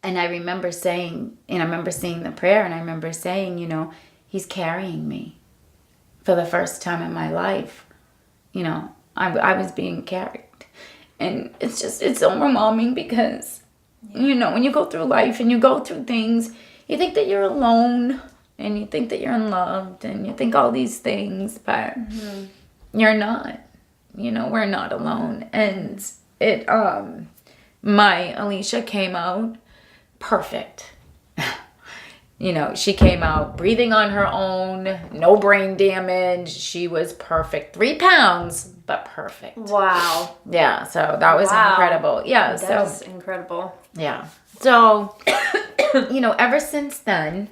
I remember saying, and I remember seeing the prayer, and I remember saying, you know, He's carrying me for the first time in my life. You know, I was being carried. And it's overwhelming because, you know, when you go through life and you go through things, you think that you're alone and you think that you're unloved and you think all these things, but you're not. You know, we're not alone. And my Alicia came out perfect. You know, she came out breathing on her own, no brain damage. She was perfect. 3 pounds, but perfect. Wow. Yeah, so that was incredible. Yeah, that was incredible. Yeah. So, you know, ever since then,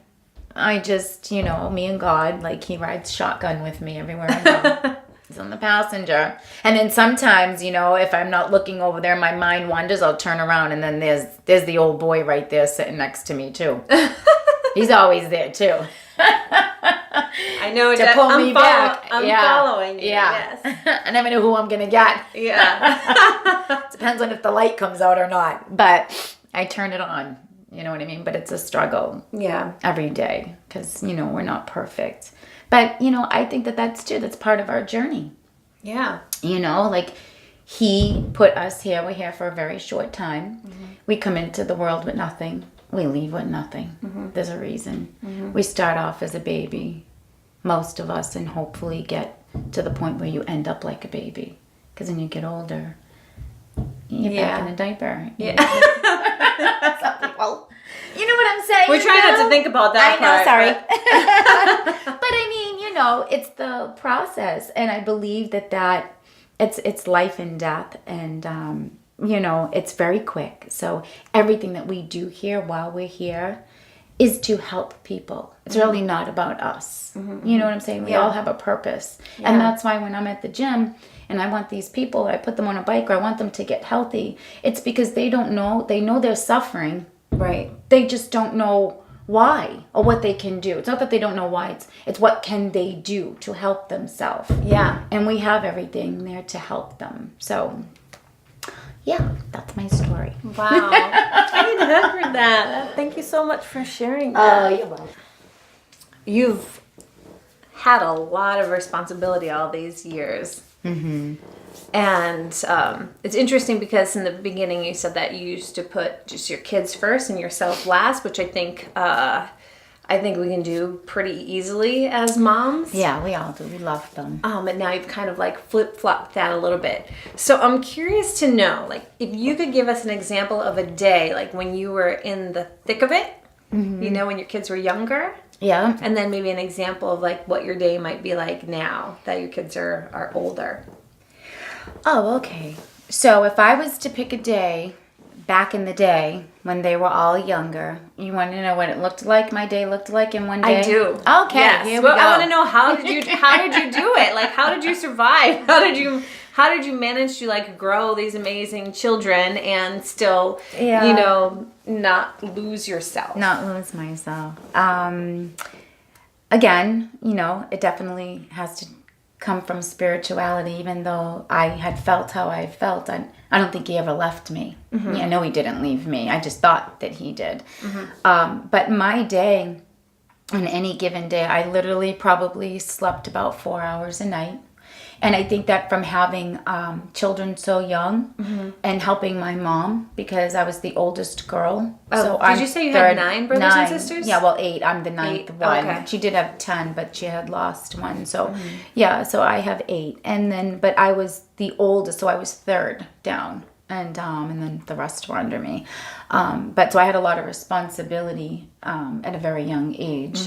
I just, you know, me and God, like, He rides shotgun with me everywhere I go. He's on the passenger. And then sometimes, you know, if I'm not looking over there, my mind wanders, I'll turn around, and then there's the old boy right there sitting next to me, too. He's always there, too. I know. To pull me back. I'm following you, yeah. yes. I never know who I'm going to get. Yeah. Depends on if the light comes out or not. But I turn it on. You know what I mean? But it's a struggle. Yeah. Every day. Because, you know, we're not perfect. But, you know, I think that's too. That's part of our journey. Yeah. You know, like, He put us here. We're here for a very short time. We come into the world with nothing. We leave with nothing. There's a reason. We start off as a baby, most of us, and hopefully get to the point where you end up like a baby. Because when you get older, you're back in a diaper. Yeah. Some people, you know what I'm saying? We're trying not to think about that part. I know, sorry. But I mean, you know, it's the process. And I believe that it's life and death. And, you know, it's very quick. So everything that we do here while we're here is to help people. It's really not about us. You know what I'm saying? We all have a purpose. Yeah. And that's why when I'm at the gym and I want these people, I put them on a bike or I want them to get healthy, it's because they don't know. They know they're suffering. Right. They just don't know why or what they can do. It's not that they don't know why. It's what can they do to help themselves. Yeah. And we have everything there to help them. So... yeah, that's my story. Wow. I need to hear that. Thank you so much for sharing that. You're welcome. You've had a lot of responsibility all these years. And it's interesting because in the beginning you said that you used to put just your kids first and yourself last, which I think we can do pretty easily as moms. Yeah, we all do. We love them. And now you've kind of like flip-flopped that a little bit. So I'm curious to know, like, if you could give us an example of a day, like when you were in the thick of it, you know, when your kids were younger. Yeah. And then maybe an example of like what your day might be like now that your kids are older. Oh, okay. So if I was to pick a day back in the day when they were all younger, you want to know what it looked like, my day looked like in one day? I do. Okay, yes. Here we go. I want to know how did you do it? Like, how did you survive? How did you manage to like grow these amazing children and still, you know, not lose yourself? Not lose myself. Again, you know, it definitely has to come from spirituality, even though I had felt how I felt. I don't think he ever left me. I know he didn't leave me. I just thought that he did. But my day, on any given day, I literally probably slept about 4 hours a night. And I think that from having children so young and helping my mom, because I was the oldest girl. Oh, did you say you had 9 brothers and sisters? Yeah, well, 8. I'm the 9th one. Okay. She did have 10, but she had lost one. So, so I have 8. And then, but I was the oldest, so I was 3rd down. And then the rest were under me. But so I had a lot of responsibility at a very young age.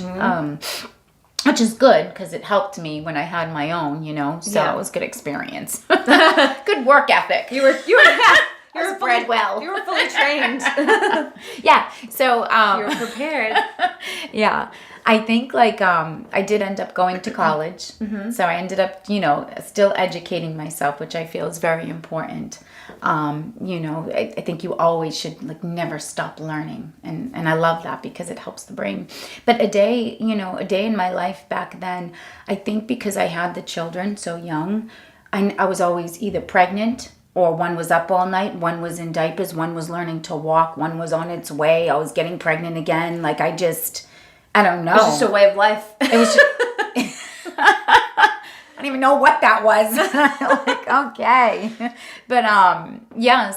Which is good because it helped me when I had my own, so it was good experience. Good work ethic. You were bred well. You were fully trained. Yeah. So you were prepared. Yeah. I think I did end up going to college. So I ended up, still educating myself, which I feel is very important. I think you always should never stop learning. And I love that because it helps the brain. But a day in my life back then, I think because I had the children so young, I was always either pregnant or one was up all night, one was in diapers, one was learning to walk, one was on its way. I was getting pregnant again. I don't know. It was just a way of life. It was just... I don't even know what that was. Okay. But,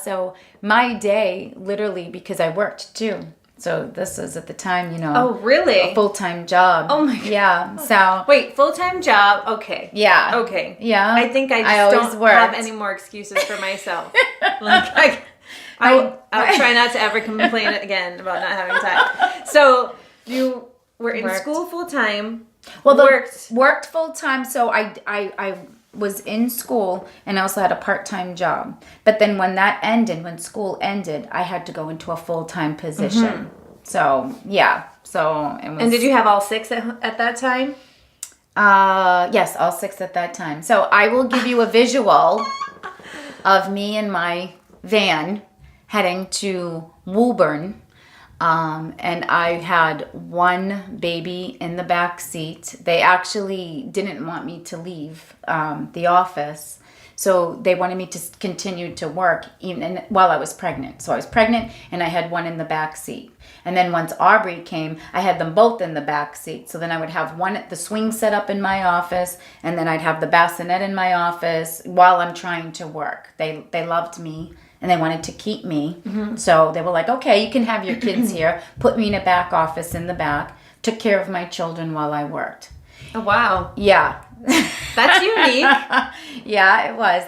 so my day, literally, because I worked too. So this was at the time, Oh, really? A full-time job. Oh, my God. Yeah, so... Wait, full-time job? Okay. Yeah. Okay. Yeah. I think I always don't worked. have any more excuses for myself. I'll try not to ever complain again about not having time. So you were in school full-time. Well, worked full-time, so I was in school and I also had a part-time job. But then when school ended, I had to go into a full-time position. So, yeah. So it was... And did you have all 6 at that time? Yes, all 6 at that time. So I will give you a visual of me and my van heading to Woburn. And I had one baby in the back seat. They actually didn't want me to leave the office. So they wanted me to continue to work even while I was pregnant. So I was pregnant and I had one in the back seat. And then once Aubrey came, I had them both in the back seat. So then I would have the swing set up in my office, and then I'd have the bassinet in my office while I'm trying to work. They loved me. And they wanted to keep me. So they were like, okay, you can have your kids here. Put me in a back office in the back. Took care of my children while I worked. Oh, wow. Yeah. That's unique. Yeah, it was.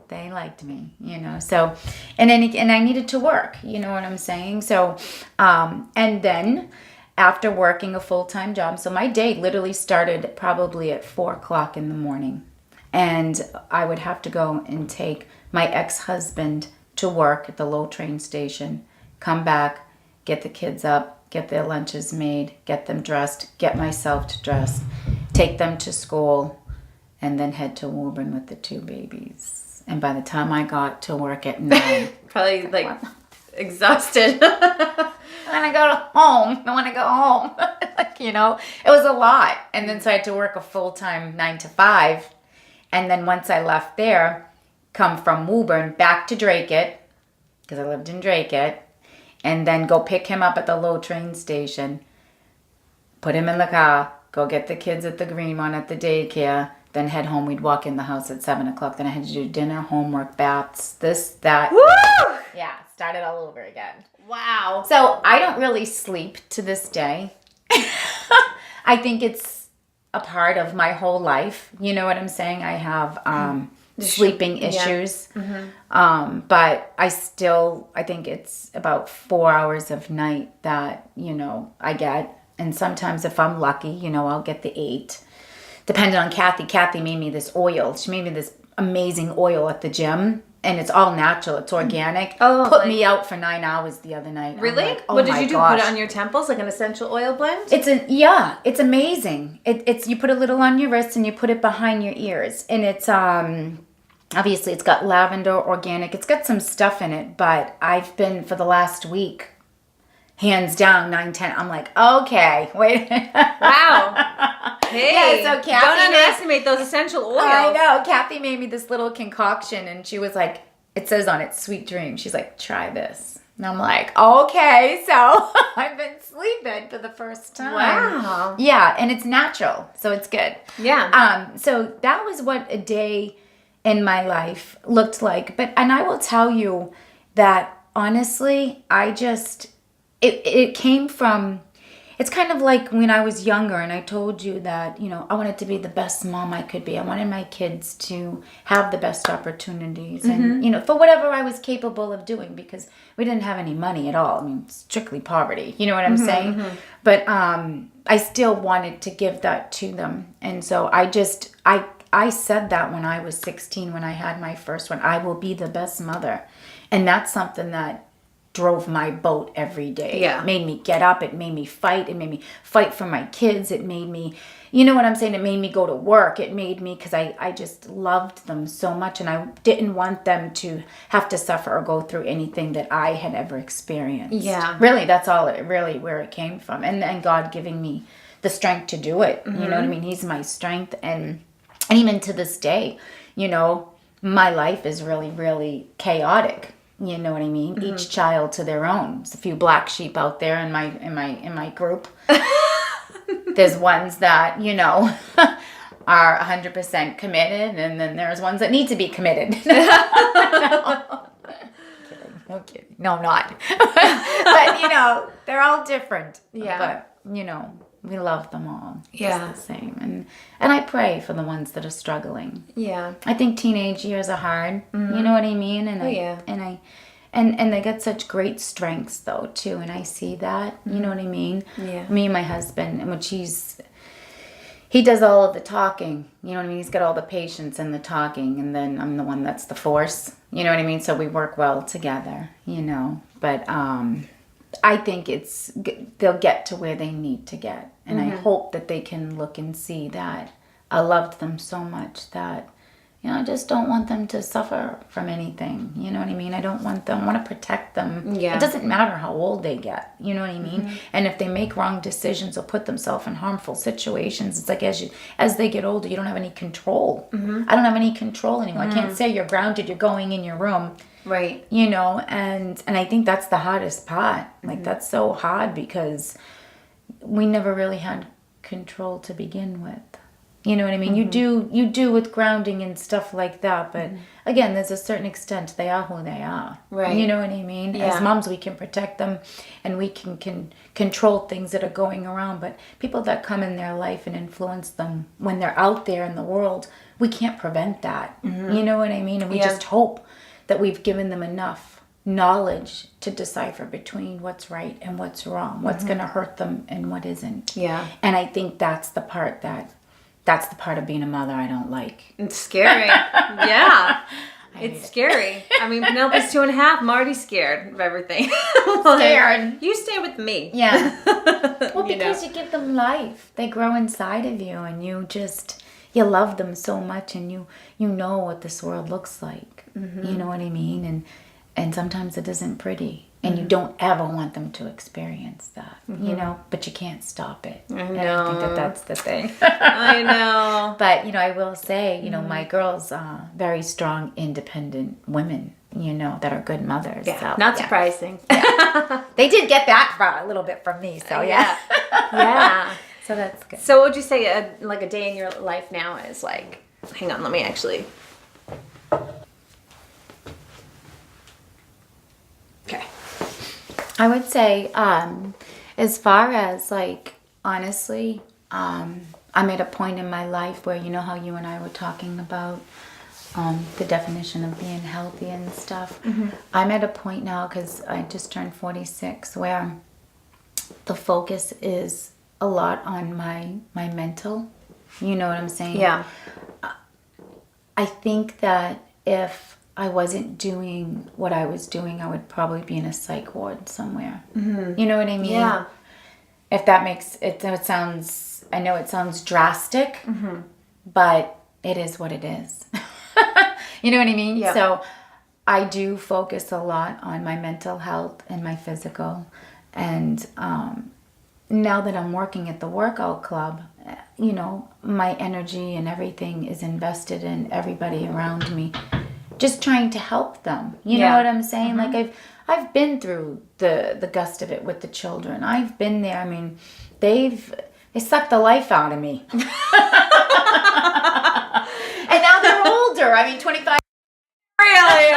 They liked me, So, and I needed to work, you know what I'm saying? So, and then after working a full-time job, so my day literally started probably at 4:00 in the morning. And I would have to go and take my ex-husband to work at the low train station, come back, get the kids up, get their lunches made, get them dressed, get myself dressed, take them to school, and then head to Woburn with the 2 babies. And by the time I got to work at 9... Probably, exhausted. And I want to go home. It was a lot. And then so I had to work a full-time 9 to 5. And then once I left there, come from Woburn back to Dracut, because I lived in Dracut, and then go pick him up at the low train station, put him in the car, go get the kids at the green one at the daycare, then head home. We'd walk in the house at 7 o'clock. Then I had to do dinner, homework, baths, this, that. Woo! Yeah, started all over again. Wow. So I don't really sleep to this day. I think it's a part of my whole life. You know what I'm saying? I have sleeping issues. But I think it's about 4 hours of night that, I get. And sometimes if I'm lucky, I'll get the 8. Depending on Kathy. Kathy made me this oil. She made me this amazing oil at the gym. And it's all natural. It's organic. Put me out for 9 hours the other night. Really? Like, what did you do? Put it on your temples like an essential oil blend? It's amazing. It's you put a little on your wrist and you put it behind your ears. And it's obviously it's got lavender, organic. It's got some stuff in it, but I've been for the last week, hands down, 9, 10. I'm like, okay, wait. Wow. Hey, so Kathy don't underestimate those essential oils. I know. Kathy made me this little concoction, and she was like, it says on it, sweet dream. She's like, try this. And I'm like, okay. So I've been sleeping for the first time. Wow. Yeah, and it's natural, so it's good. Yeah. So that was what a day in my life looked like. And I will tell you that honestly, it came from, it's kind of like when I was younger and I told you that, I wanted to be the best mom I could be. I wanted my kids to have the best opportunities and, for whatever I was capable of doing, because we didn't have any money at all. I mean, strictly poverty. You know what I'm saying? Mm-hmm. But I still wanted to give that to them. And so I said that when I was 16, when I had my first one, I will be the best mother. And that's something that drove my boat every day. Yeah. It made me get up. It made me fight. It made me fight for my kids. It made me, you know what I'm saying? It made me go to work. It made me, because I just loved them so much. And I didn't want them to have to suffer or go through anything that I had ever experienced. Yeah. Really, that's all where it came from. And God giving me the strength to do it. Mm-hmm. You know what I mean? He's my strength. And even to this day, my life is really, really chaotic. You know what I mean? Mm-hmm. Each child to their own. There's a few black sheep out there in my group. There's ones that, are 100% committed, and then there's ones that need to be committed. No kidding. No, I'm not. But, they're all different. Yeah. But, we love them all. Yeah. Just the same. And I pray for the ones that are struggling. Yeah. I think teenage years are hard. Mm-hmm. You know what I mean? And and they got such great strengths though too. And I see that. You know what I mean? Yeah. Me and my husband, and he does all of the talking. You know what I mean? He's got all the patience and the talking, and then I'm the one that's the force. You know what I mean? So we work well together. But I think they'll get to where they need to get. And I hope that they can look and see that I loved them so much that, I just don't want them to suffer from anything. You know what I mean? I want to protect them. Yeah. It doesn't matter how old they get. You know what I mean? Mm-hmm. And if they make wrong decisions or put themselves in harmful situations, it's like as they get older, you don't have any control. Mm-hmm. I don't have any control anymore. Mm-hmm. I can't say you're grounded, you're going in your room. Right. And I think that's the hardest part. Like, that's so hard because we never really had control to begin with. You know what I mean? Mm-hmm. You do with grounding and stuff like that, but again, there's a certain extent they are who they are. Right. You know what I mean? Yeah. As moms, we can protect them and we can control things that are going around, but people that come in their life and influence them when they're out there in the world, we can't prevent that. Mm-hmm. You know what I mean? And we just hope that we've given them enough knowledge to decipher between what's right and what's wrong, what's going to hurt them and what isn't. Yeah. And I think that's the part of being a mother I don't like. It's scary. Yeah. It's scary. I mean, Penelope's 2.5. I'm already scared of everything. Scared. You stay with me. Yeah. Well, because you give them life. They grow inside of you and you love them so much and you know what this world looks like. Mm-hmm. You know what I mean? And sometimes it isn't pretty. And you don't ever want them to experience that, but you can't stop it. I know. And I think that's the thing. I know. But, I will say, my girls are very strong, independent women, that are good mothers. Yeah, so, not surprising. Yeah. They did get that a little bit from me, so yeah. Yeah. So that's good. So what would you say a day in your life now is like? Hang on, let me actually. Okay. I would say, as far as honestly, I'm at a point in my life where, how you and I were talking about the definition of being healthy and stuff. Mm-hmm. I'm at a point now, because I just turned 46, where the focus is a lot on my mental. You know what I'm saying? Yeah. I think that if I wasn't doing what I was doing, I would probably be in a psych ward somewhere. Mm-hmm. You know what I mean? Yeah. If that makes it sounds, I know it sounds drastic, but it is what it is. You know what I mean? Yeah. So I do focus a lot on my mental health and my physical. And now that I'm working at the workout club, my energy and everything is invested in everybody around me, just trying to help them. You know what I'm saying? Like I've been through the gust of it with the children. I've been there. I mean, they sucked the life out of me. And now they're older. I mean, 25. Really?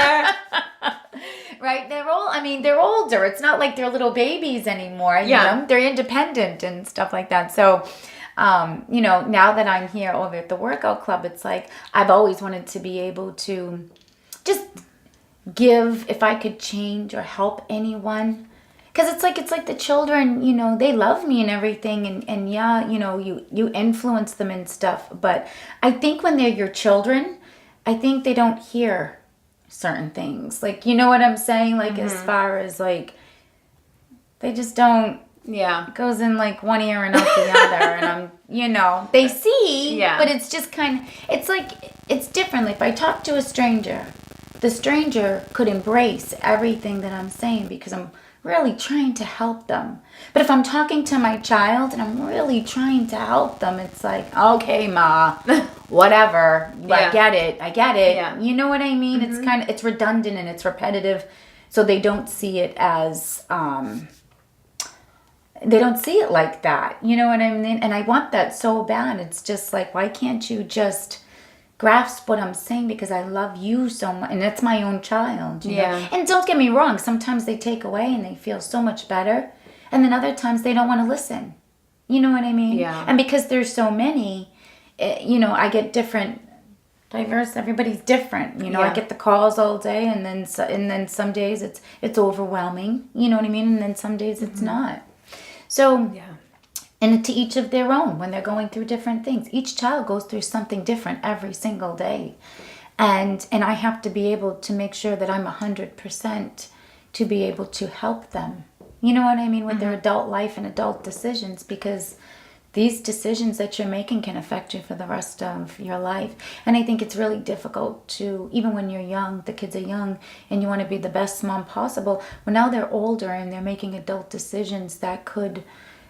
Right? They're older. It's not like they're little babies anymore. You know? They're independent and stuff like that. So, now that I'm here over at the workout club, it's like I've always wanted to be able to just give, if I could change or help anyone. Because it's like the children, they love me and everything. And you influence them and stuff. But I think when they're your children, I think they don't hear certain things. Like, you know what I'm saying? Like, as far as, like, they just don't. Yeah. It goes in, like, one ear and out the other. And they see. Yeah. But it's just it's like, it's different. Like, if I talk to a stranger, the stranger could embrace everything that I'm saying because I'm really trying to help them. But if I'm talking to my child and I'm really trying to help them, it's like, okay, Ma, whatever. I get it. Yeah. You know what I mean? Mm-hmm. It's redundant and it's repetitive. So they don't see it as, they don't see it like that. You know what I mean? And I want that so bad. It's just like, why can't you just grasp what I'm saying, because I love you so much, and it's my own child. You know? And don't get me wrong, sometimes they take away and they feel so much better, and then other times they don't want to listen. You know what I mean? Yeah. And because there's so many, I get diverse. Everybody's different. I get the calls all day, and then some days it's overwhelming. You know what I mean? And then some days it's not. So and to each of their own when they're going through different things. Each child goes through something different every single day. And I have to be able to make sure that I'm 100% to be able to help them. You know what I mean? With their adult life and adult decisions, because these decisions that you're making can affect you for the rest of your life. And I think it's really difficult to, even when you're young, the kids are young, and you want to be the best mom possible. Well, now they're older and they're making adult decisions that could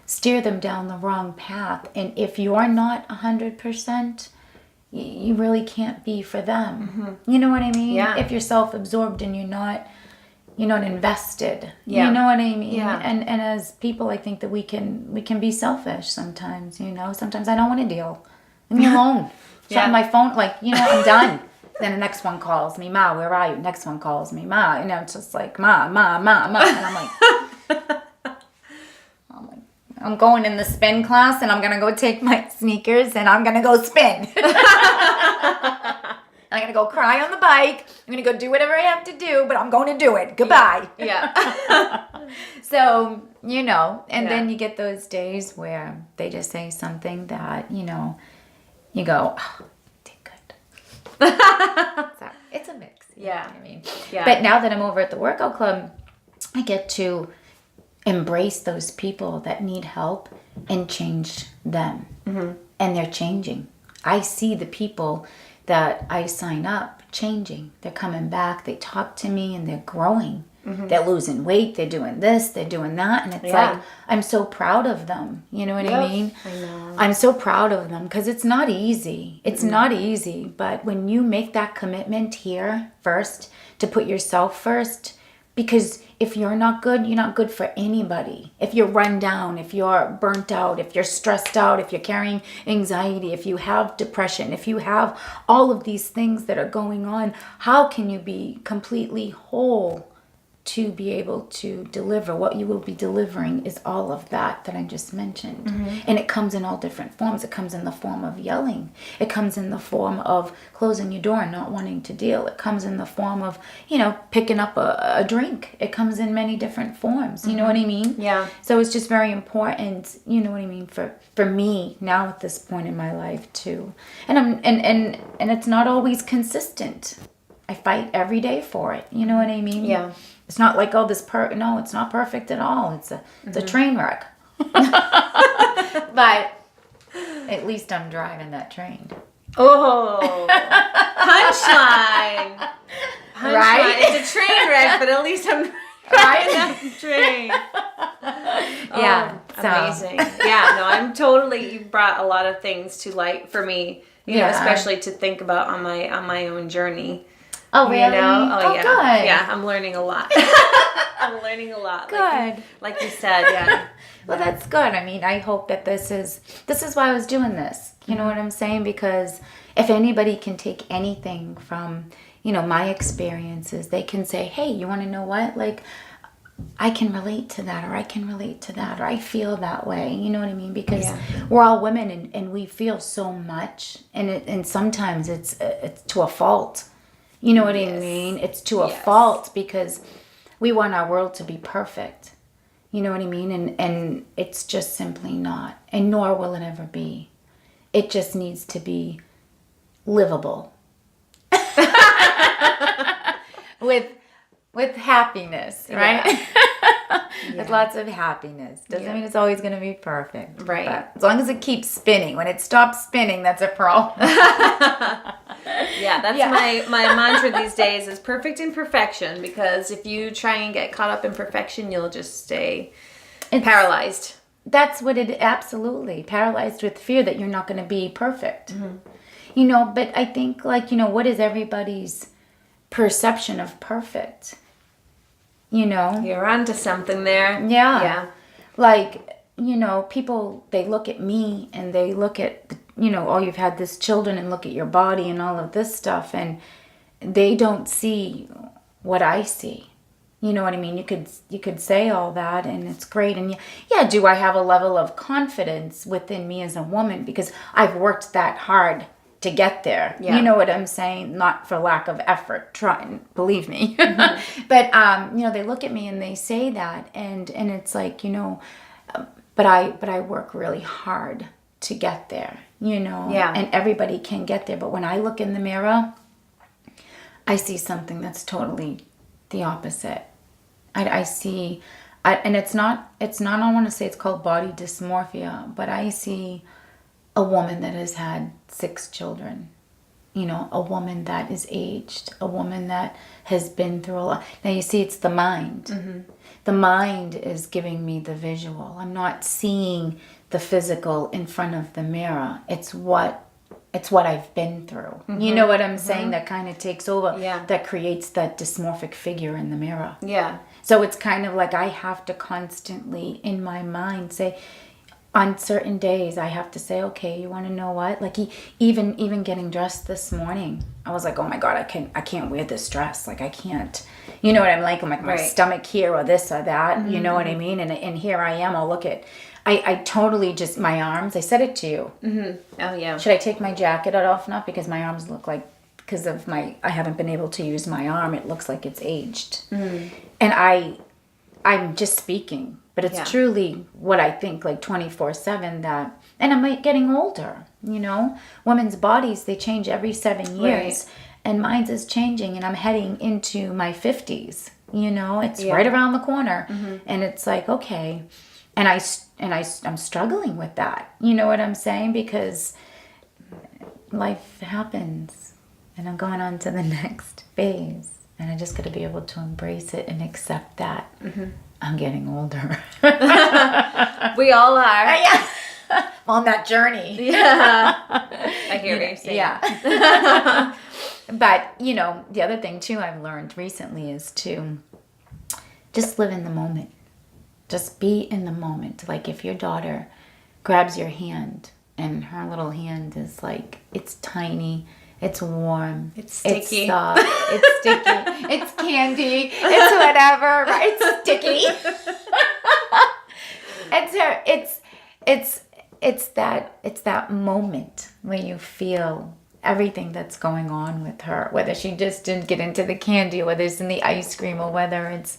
steer them down the wrong path. And if you are not 100%, you really can't be for them. You know what I mean? Yeah. If you're self-absorbed and you're not invested. Yeah. You know what I mean? Yeah. And as people, I think that we can be selfish sometimes. Sometimes I don't want to deal. Leave me alone. Shut my phone. Like, I'm done. Then the next one calls me, Ma, where are you? Next one calls me, Ma. It's just like, Ma. And I'm like, I'm going in the spin class, and I'm going to go take my sneakers, and I'm going to go spin. I'm going to go cry on the bike. I'm going to go do whatever I have to do, but I'm going to do it. Goodbye. Yeah. So, then you get those days where they just say something that, you go, oh, did good. So it's a mix. Yeah. You know what I mean? Yeah. But now that I'm over at the workout club, I get to embrace those people that need help and change them. And they're changing. I see the people that I sign up changing. They're coming back. They talk to me and they're growing. They're losing weight. They're doing this. They're doing that. And it's like, I'm so proud of them. You know what I mean? I know. I'm so proud of them because it's not easy. It's not easy. But when you make that commitment here first, to put yourself first, because if you're not good for anybody. If you're run down, if you're burnt out, if you're stressed out, if you're carrying anxiety, if you have depression, if you have all of these things that are going on, how can you be completely whole to be able to deliver? What you will be delivering is all of that I just mentioned. And it comes in all different forms. It comes in the form of yelling. It comes in the form of closing your door and not wanting to deal. It comes in the form of, picking up a drink. It comes in many different forms. You know what I mean? Yeah. So it's just very important, you know what I mean, for me now at this point in my life too. And it's not always consistent. I fight every day for it. You know what I mean? Yeah. It's not like, no, it's not perfect at all. It's a train wreck. But at least I'm driving that train. Oh, punchline. Right? It's a train wreck, but at least I'm Right? Train. Yeah. Oh, amazing. Yeah, no, you brought a lot of things to light for me, you know, especially to think about on my own journey. Oh, really? You know? Oh, yeah. Good. Yeah, I'm learning a lot. I'm learning a lot. Good. Like you said, yeah. Well, that's good. I mean, I hope that this is why I was doing this. You know what I'm saying? Because if anybody can take anything from, you know, my experiences, they can say, hey, you want to know what? Like, I can relate to that, or I can relate to that, or I feel that way. You know what I mean? Because we're all women, and we feel so much, and sometimes it's to a fault. You know what I mean? It's to a fault because we want our world to be perfect. You know what I mean? And it's just simply not, and nor will it ever be. It just needs to be livable with happiness, right? With lots of happiness. Doesn't mean it's always going to be perfect. Right. But as long as it keeps spinning. When it stops spinning, that's a problem. Yeah, that's my mantra these days is perfect imperfection, because if you try and get caught up in perfection, you'll just stay paralyzed. That's what it absolutely paralyzed with fear that you're not going to be perfect. You know, but I think, like, you know, what is everybody's perception of perfect? You know, you're onto something there. Yeah. Like, you know, people, they look at me and they look at, you know, oh, you've had this children, and look at your body and all of this stuff, and they don't see what I see. You know what I mean? You could say all that, and it's great. And yeah, do I have a level of confidence within me as a woman because I've worked that hard to get there? Yeah. You know what I'm saying? Not for lack of effort, trying, believe me. But you know, they look at me and they say that, and it's like, you know, but I work really hard to get there. You know, and everybody can get there. But when I look in the mirror, I see something that's totally the opposite. I see, and it's not, I want to say it's called body dysmorphia, but I see a woman that has had 6 children, you know, a woman that is aged, a woman that has been through a lot. Now you see, it's the mind. The mind is giving me the visual. I'm not seeing the physical in front of the mirror. It's what I've been through. You know what I'm saying? That kind of takes over. Yeah. That creates that dysmorphic figure in the mirror. Yeah. So it's kind of like I have to constantly, in my mind, say, on certain days, I have to say, okay, you want to know what? Like, even getting dressed this morning, I was like, oh my God, I can't wear this dress. Like, I can't. You know what I'm like? I'm like, my stomach here, or this or that. You know what I mean? And here I am. I'll look at. I totally just, my arms, I said it to you. Oh, yeah. Should I take my jacket off now? Because my arms look like, because of I haven't been able to use my arm, it looks like it's aged. And I'm just speaking, but it's truly what I think, like 24/7 that, and I'm getting older, you know? Women's bodies, they change every 7 years. And mine's is changing, and I'm heading into my 50s, you know? It's right around the corner. And it's like, okay. And I'm struggling with that. You know what I'm saying? Because life happens, and I'm going on to the next phase, and I just got to be able to embrace it and accept that I'm getting older. We all are. On that journey. I hear what you're saying. Yeah. But, you know, the other thing too I've learned recently is to just live in the moment. Just be in the moment. Like, if your daughter grabs your hand and her little hand is like, it's tiny, it's warm, it's sticky, it's soft, it's sticky, it's candy, it's whatever, right? It's sticky. It's that moment where you feel everything that's going on with her, whether she just didn't get into the candy, or whether it's in the ice cream, or whether it's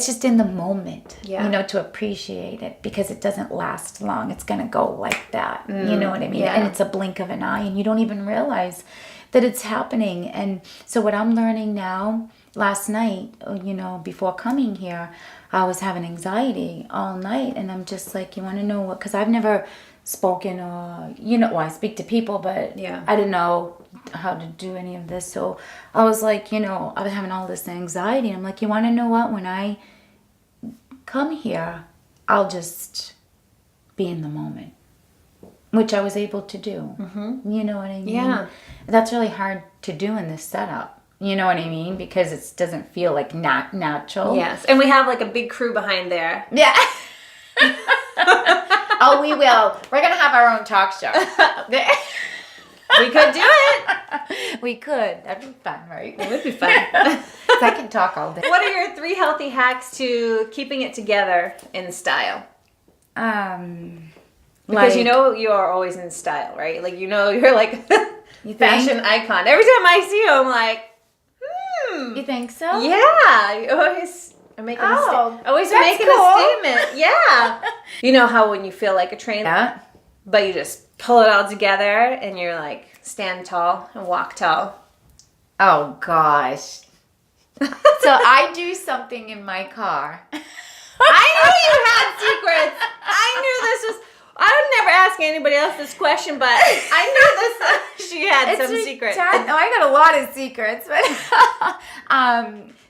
just in the moment, you know, to appreciate it, because it doesn't last long. It's going to go like that. You know what I mean? And it's a blink of an eye, and you don't even realize that it's happening. And so what I'm learning now last night, before coming here, I was having anxiety all night, and I'm just like, you want to know what? Because I've never spoken or, well, I speak to people, but I didn't know how to do any of this. So I was like, I was having all this anxiety. I'm like, you want to know what? When I come here, I'll just be in the moment, which I was able to do. Mm-hmm. You know what I mean? Yeah. That's really hard to do in this setup. You know what I mean? Because it doesn't feel like natural. Yes. And we have like a big crew behind there. Yeah. Oh, we will. We're going to have our own talk show. We could do it. We could. That'd be fun, right? It would be fun. I can talk all day. What are your 3 healthy hacks to keeping it together in style? Because you are always in style, right? Like, you're like fashion icon. Every time I see you, I'm like, You think so? Yeah. You always are making a statement. Always making cool. a statement. Yeah. You know how when you feel like a trainer, but you just pull it all together and you're like, stand tall and walk tall. Oh, gosh. So I do something in my car. I knew you had secrets. I knew this was... I would never ask anybody else this question, but I knew this. She had some secrets. I got a lot of secrets, but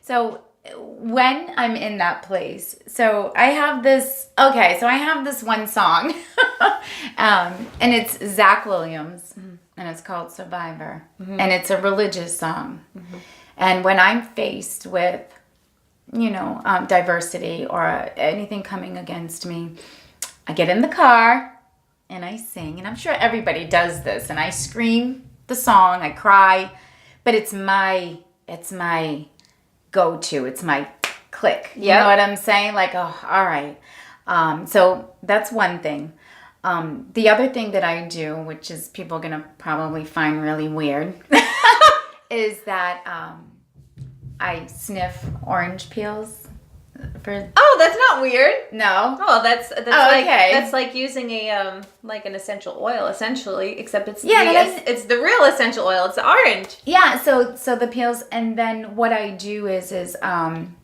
so when I'm in that place, so I have this. Okay, so I have this one song, and it's Zach Williams, and it's called Survivor, and it's a religious song, and when I'm faced with, diversity or anything coming against me, I get in the car and I sing, and I'm sure everybody does this, and I scream the song, I cry, but it's my go-to, it's my click. You know what I'm saying? Like, oh, all right. So that's one thing. The other thing that I do, which is people are going to probably find really weird, is that I sniff orange peels. Oh, that's not weird. No. Oh, that's like using a like an essential oil essentially, except it's it's the real essential oil. It's the orange. Yeah. So the peels, and then what I do is and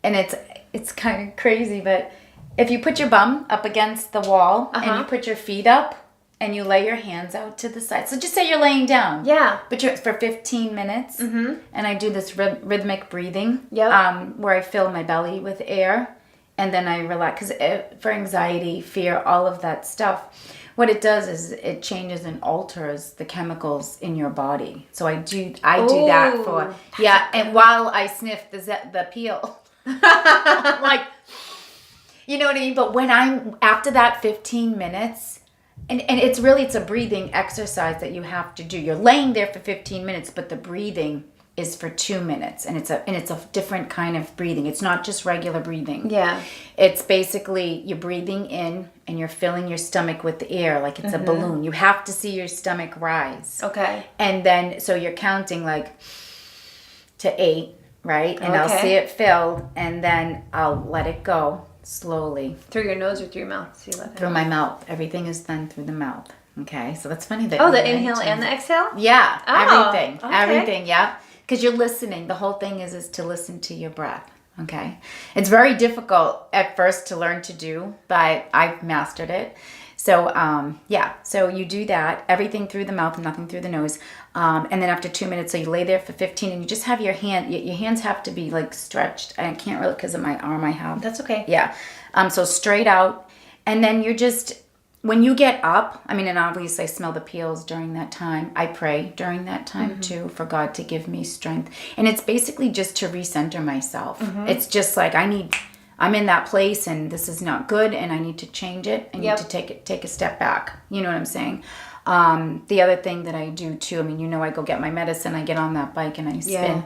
it's kind of crazy, but if you put your bum up against the wall and you put your feet up and you lay your hands out to the side. So just say you're laying down. Yeah. But you're for 15 minutes. Mm-hmm. And I do this rhythmic breathing. Yep. Where I fill my belly with air. And then I relax. Because for anxiety, fear, all of that stuff, what it does is it changes and alters the chemicals in your body. So I do that for... Yeah. And while I sniff the peel. Like, you know what I mean? But when I'm... After that 15 minutes... And it's a breathing exercise that you have to do. You're laying there for 15 minutes, but the breathing is for 2 minutes, and it's a different kind of breathing. It's not just regular breathing. Yeah. It's basically you're breathing in and you're filling your stomach with the air like it's a balloon. You have to see your stomach rise. Okay. And then so you're counting like to 8, right? And I'll see it fill, and then I'll let it go. Slowly. Through your nose or through your mouth? So you let through my mouth. Everything is done through the mouth. Okay, so that's funny that. Oh, the inhale and the exhale? Yeah, everything. Okay. Everything, yeah. Because you're listening. The whole thing is to listen to your breath. Okay. It's very difficult at first to learn to do, but I've mastered it. So, so you do that. Everything through the mouth and nothing through the nose. And then after 2 minutes, so you lay there for 15 and you just have your hands have to be like stretched. I can't really because of my arm I have. That's okay. Yeah. So straight out. And then you're just, when you get up, and obviously I smell the peels during that time. I pray during that time too for God to give me strength. And it's basically just to recenter myself. It's just like I'm in that place and this is not good and I need to change it. I need to take a step back. You know what I'm saying? The other thing that I do too, I go get my medicine, I get on that bike and I spin. Yeah.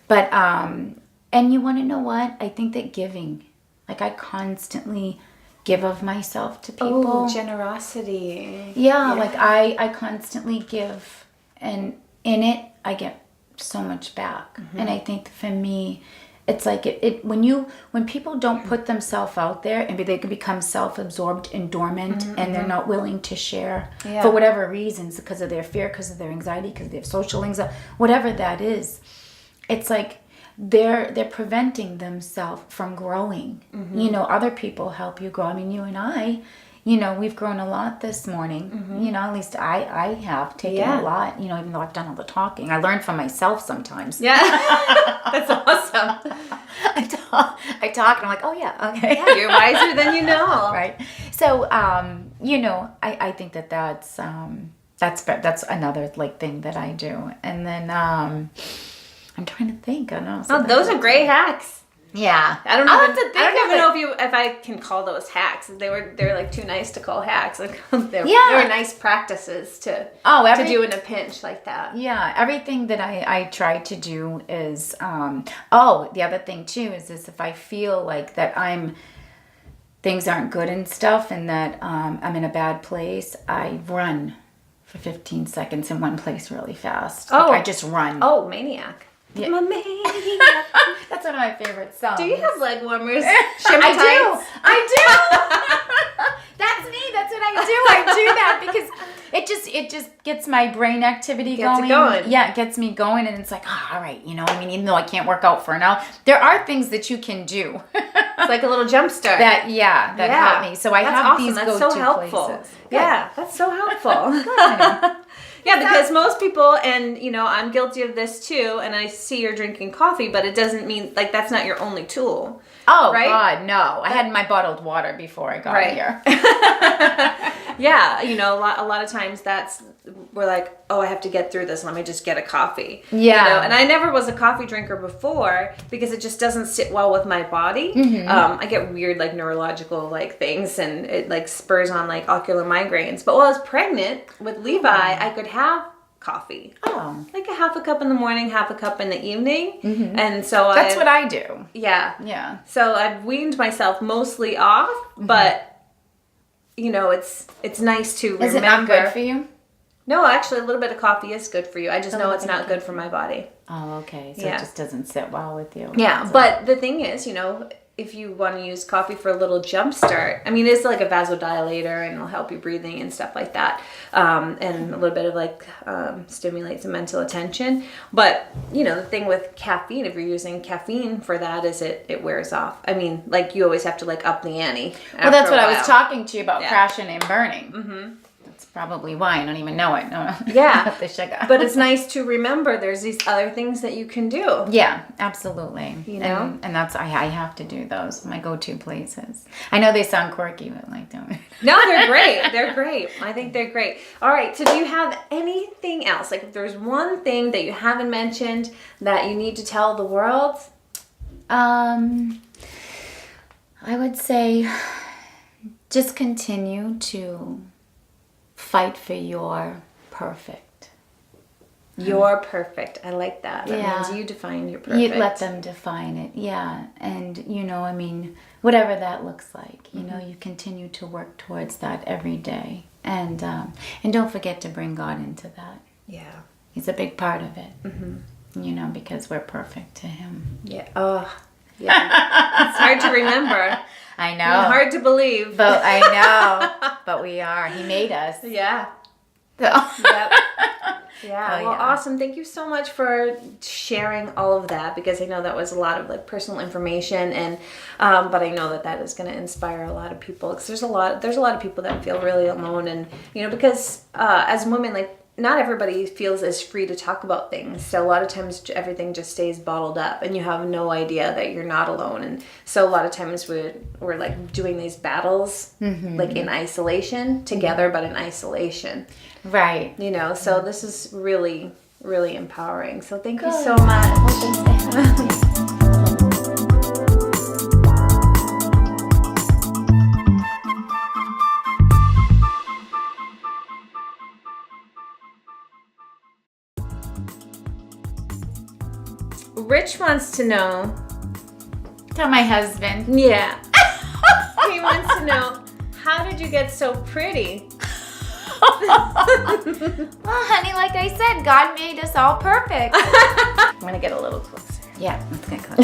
But, and you want to know what? I think that giving, like I constantly give of myself to people. Oh, generosity. Yeah, like I constantly give, and in it, I get so much back. And I think for me, it's like when people don't put themselves out there and they can become self-absorbed and dormant and they're not willing to share for whatever reasons, because of their fear, because of their anxiety, because of their social anxiety, whatever that is. It's like they're preventing themselves from growing. You know, other people help you grow. I mean, you and I, you know, we've grown a lot this morning. You know, at least I have taken a lot, you know, even though I've done all the talking. I learn from myself sometimes. Yeah. That's awesome. I talk and I'm like, oh yeah, okay. Yeah, you're wiser than you know. Right. So, you know, I think that's another like thing that I do. And then I'm trying to think. I don't know. Oh, those are great hacks. Yeah. I don't even know if I can call those hacks. They're like too nice to call hacks. Like they're nice practices to do in a pinch like that. Yeah, everything that I try to do is the other thing too is if I feel like that things aren't good and stuff and that I'm in a bad place, I run for 15 seconds in one place really fast. Like I just run. Oh, maniac. Yeah. I'm a maniac. That's one of my favorite songs. Do you have leg warmers? I do. That's me. That's what I do. I do that because it just gets my brain activity going. Yeah, it gets me going, and it's like, all right, you know. I mean, even though I can't work out for an hour, there are things that you can do. It's like a little jump start. That help me. So I have these go-to places. Yeah, that's so helpful. Yeah, because most people, and you know, I'm guilty of this too, and I see you're drinking coffee, but it doesn't mean, like, that's not your only tool. Oh, right? God, no. I had my bottled water before I got here. Yeah, you know, a lot of times we're like, oh, I have to get through this, let me just get a coffee. Yeah. You know? And I never was a coffee drinker before because it just doesn't sit well with my body. I get weird, like, neurological, like, things, and it, like, spurs on, like, ocular migraines. But while I was pregnant with Levi, I could have coffee. Oh. Like a half a cup in the morning, half a cup in the evening. And so that's what I do. Yeah. Yeah. So I've weaned myself mostly off, but you know, it's nice to remember. Is it not good for you? No, actually a little bit of coffee is good for you. I just know it's not good for my body. Oh, okay. So it just doesn't sit well with you. Yeah, but the thing is, you know, if you want to use coffee for a little jump start, I mean, it's like a vasodilator and it'll help you breathing and stuff like that. And a little bit of like stimulate some mental attention. But, you know, the thing with caffeine, if you're using caffeine for that, is it wears off. I mean, like you always have to like up the ante. Well, that's what I was talking to you about, crashing and burning. That's probably why I don't even know it. No. Yeah. The sugar. But it's nice to remember there's these other things that you can do. Yeah, absolutely. You know? And that's, I have to do those, my go-to places. I know they sound quirky, but like, don't. No, they're great. They're great. I think they're great. All right. So do you have anything else? Like if there's one thing that you haven't mentioned that you need to tell the world? I would say just continue to fight for your perfect. You're perfect. I like that. That means you define your perfect. You let them define it. Yeah. And, you know, I mean, whatever that looks like, you know, you continue to work towards that every day. And don't forget to bring God into that. Yeah. He's a big part of it, you know, because we're perfect to him. Yeah. Oh, yeah. It's hard to remember. I know. And hard to believe. But I know. But we are. He made us. Yeah. So. Yep. Yeah. Oh, well, awesome. Thank you so much for sharing all of that, because I know that was a lot of like personal information, and but I know that is going to inspire a lot of people, because there's a lot of people that feel really alone, and you know, because as women, like, not everybody feels as free to talk about things. So a lot of times everything just stays bottled up and you have no idea that you're not alone. And so a lot of times we're like doing these battles like in isolation together, but in isolation. Right. You know, so this is really, really empowering. So thank you so much. Rich wants to know. Tell my husband. Yeah. He wants to know, how did you get so pretty? Well, honey, like I said, God made us all perfect. I'm going to get a little closer. Yeah, let's get close.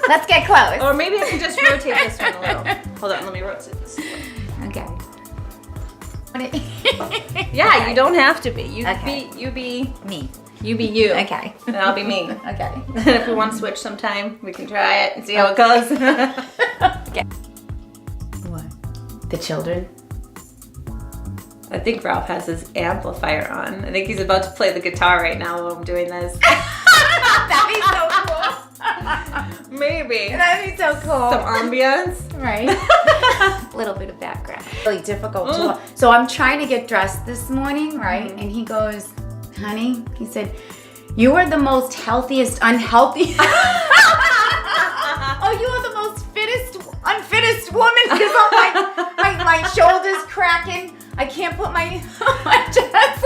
Let's get close. Or maybe I can just rotate this one a little. Hold on, let me rotate this. Okay. Yeah, you don't have to be. You Okay. be me. You be you. Okay. And I'll be me. Okay. And if we want to switch sometime, we can try it and see how it goes. Okay. What? The children? I think Ralph has his amplifier on. I think he's about to play the guitar right now while I'm doing this. That'd be so cool. Maybe. That'd be so cool. Some ambience. Right. A little bit of background. Really difficult to. So I'm trying to get dressed this morning, right? And he goes, honey, he said, you are the most healthiest, unhealthy. Oh, you are the most unfittest woman because my shoulders cracking. I can't put my chest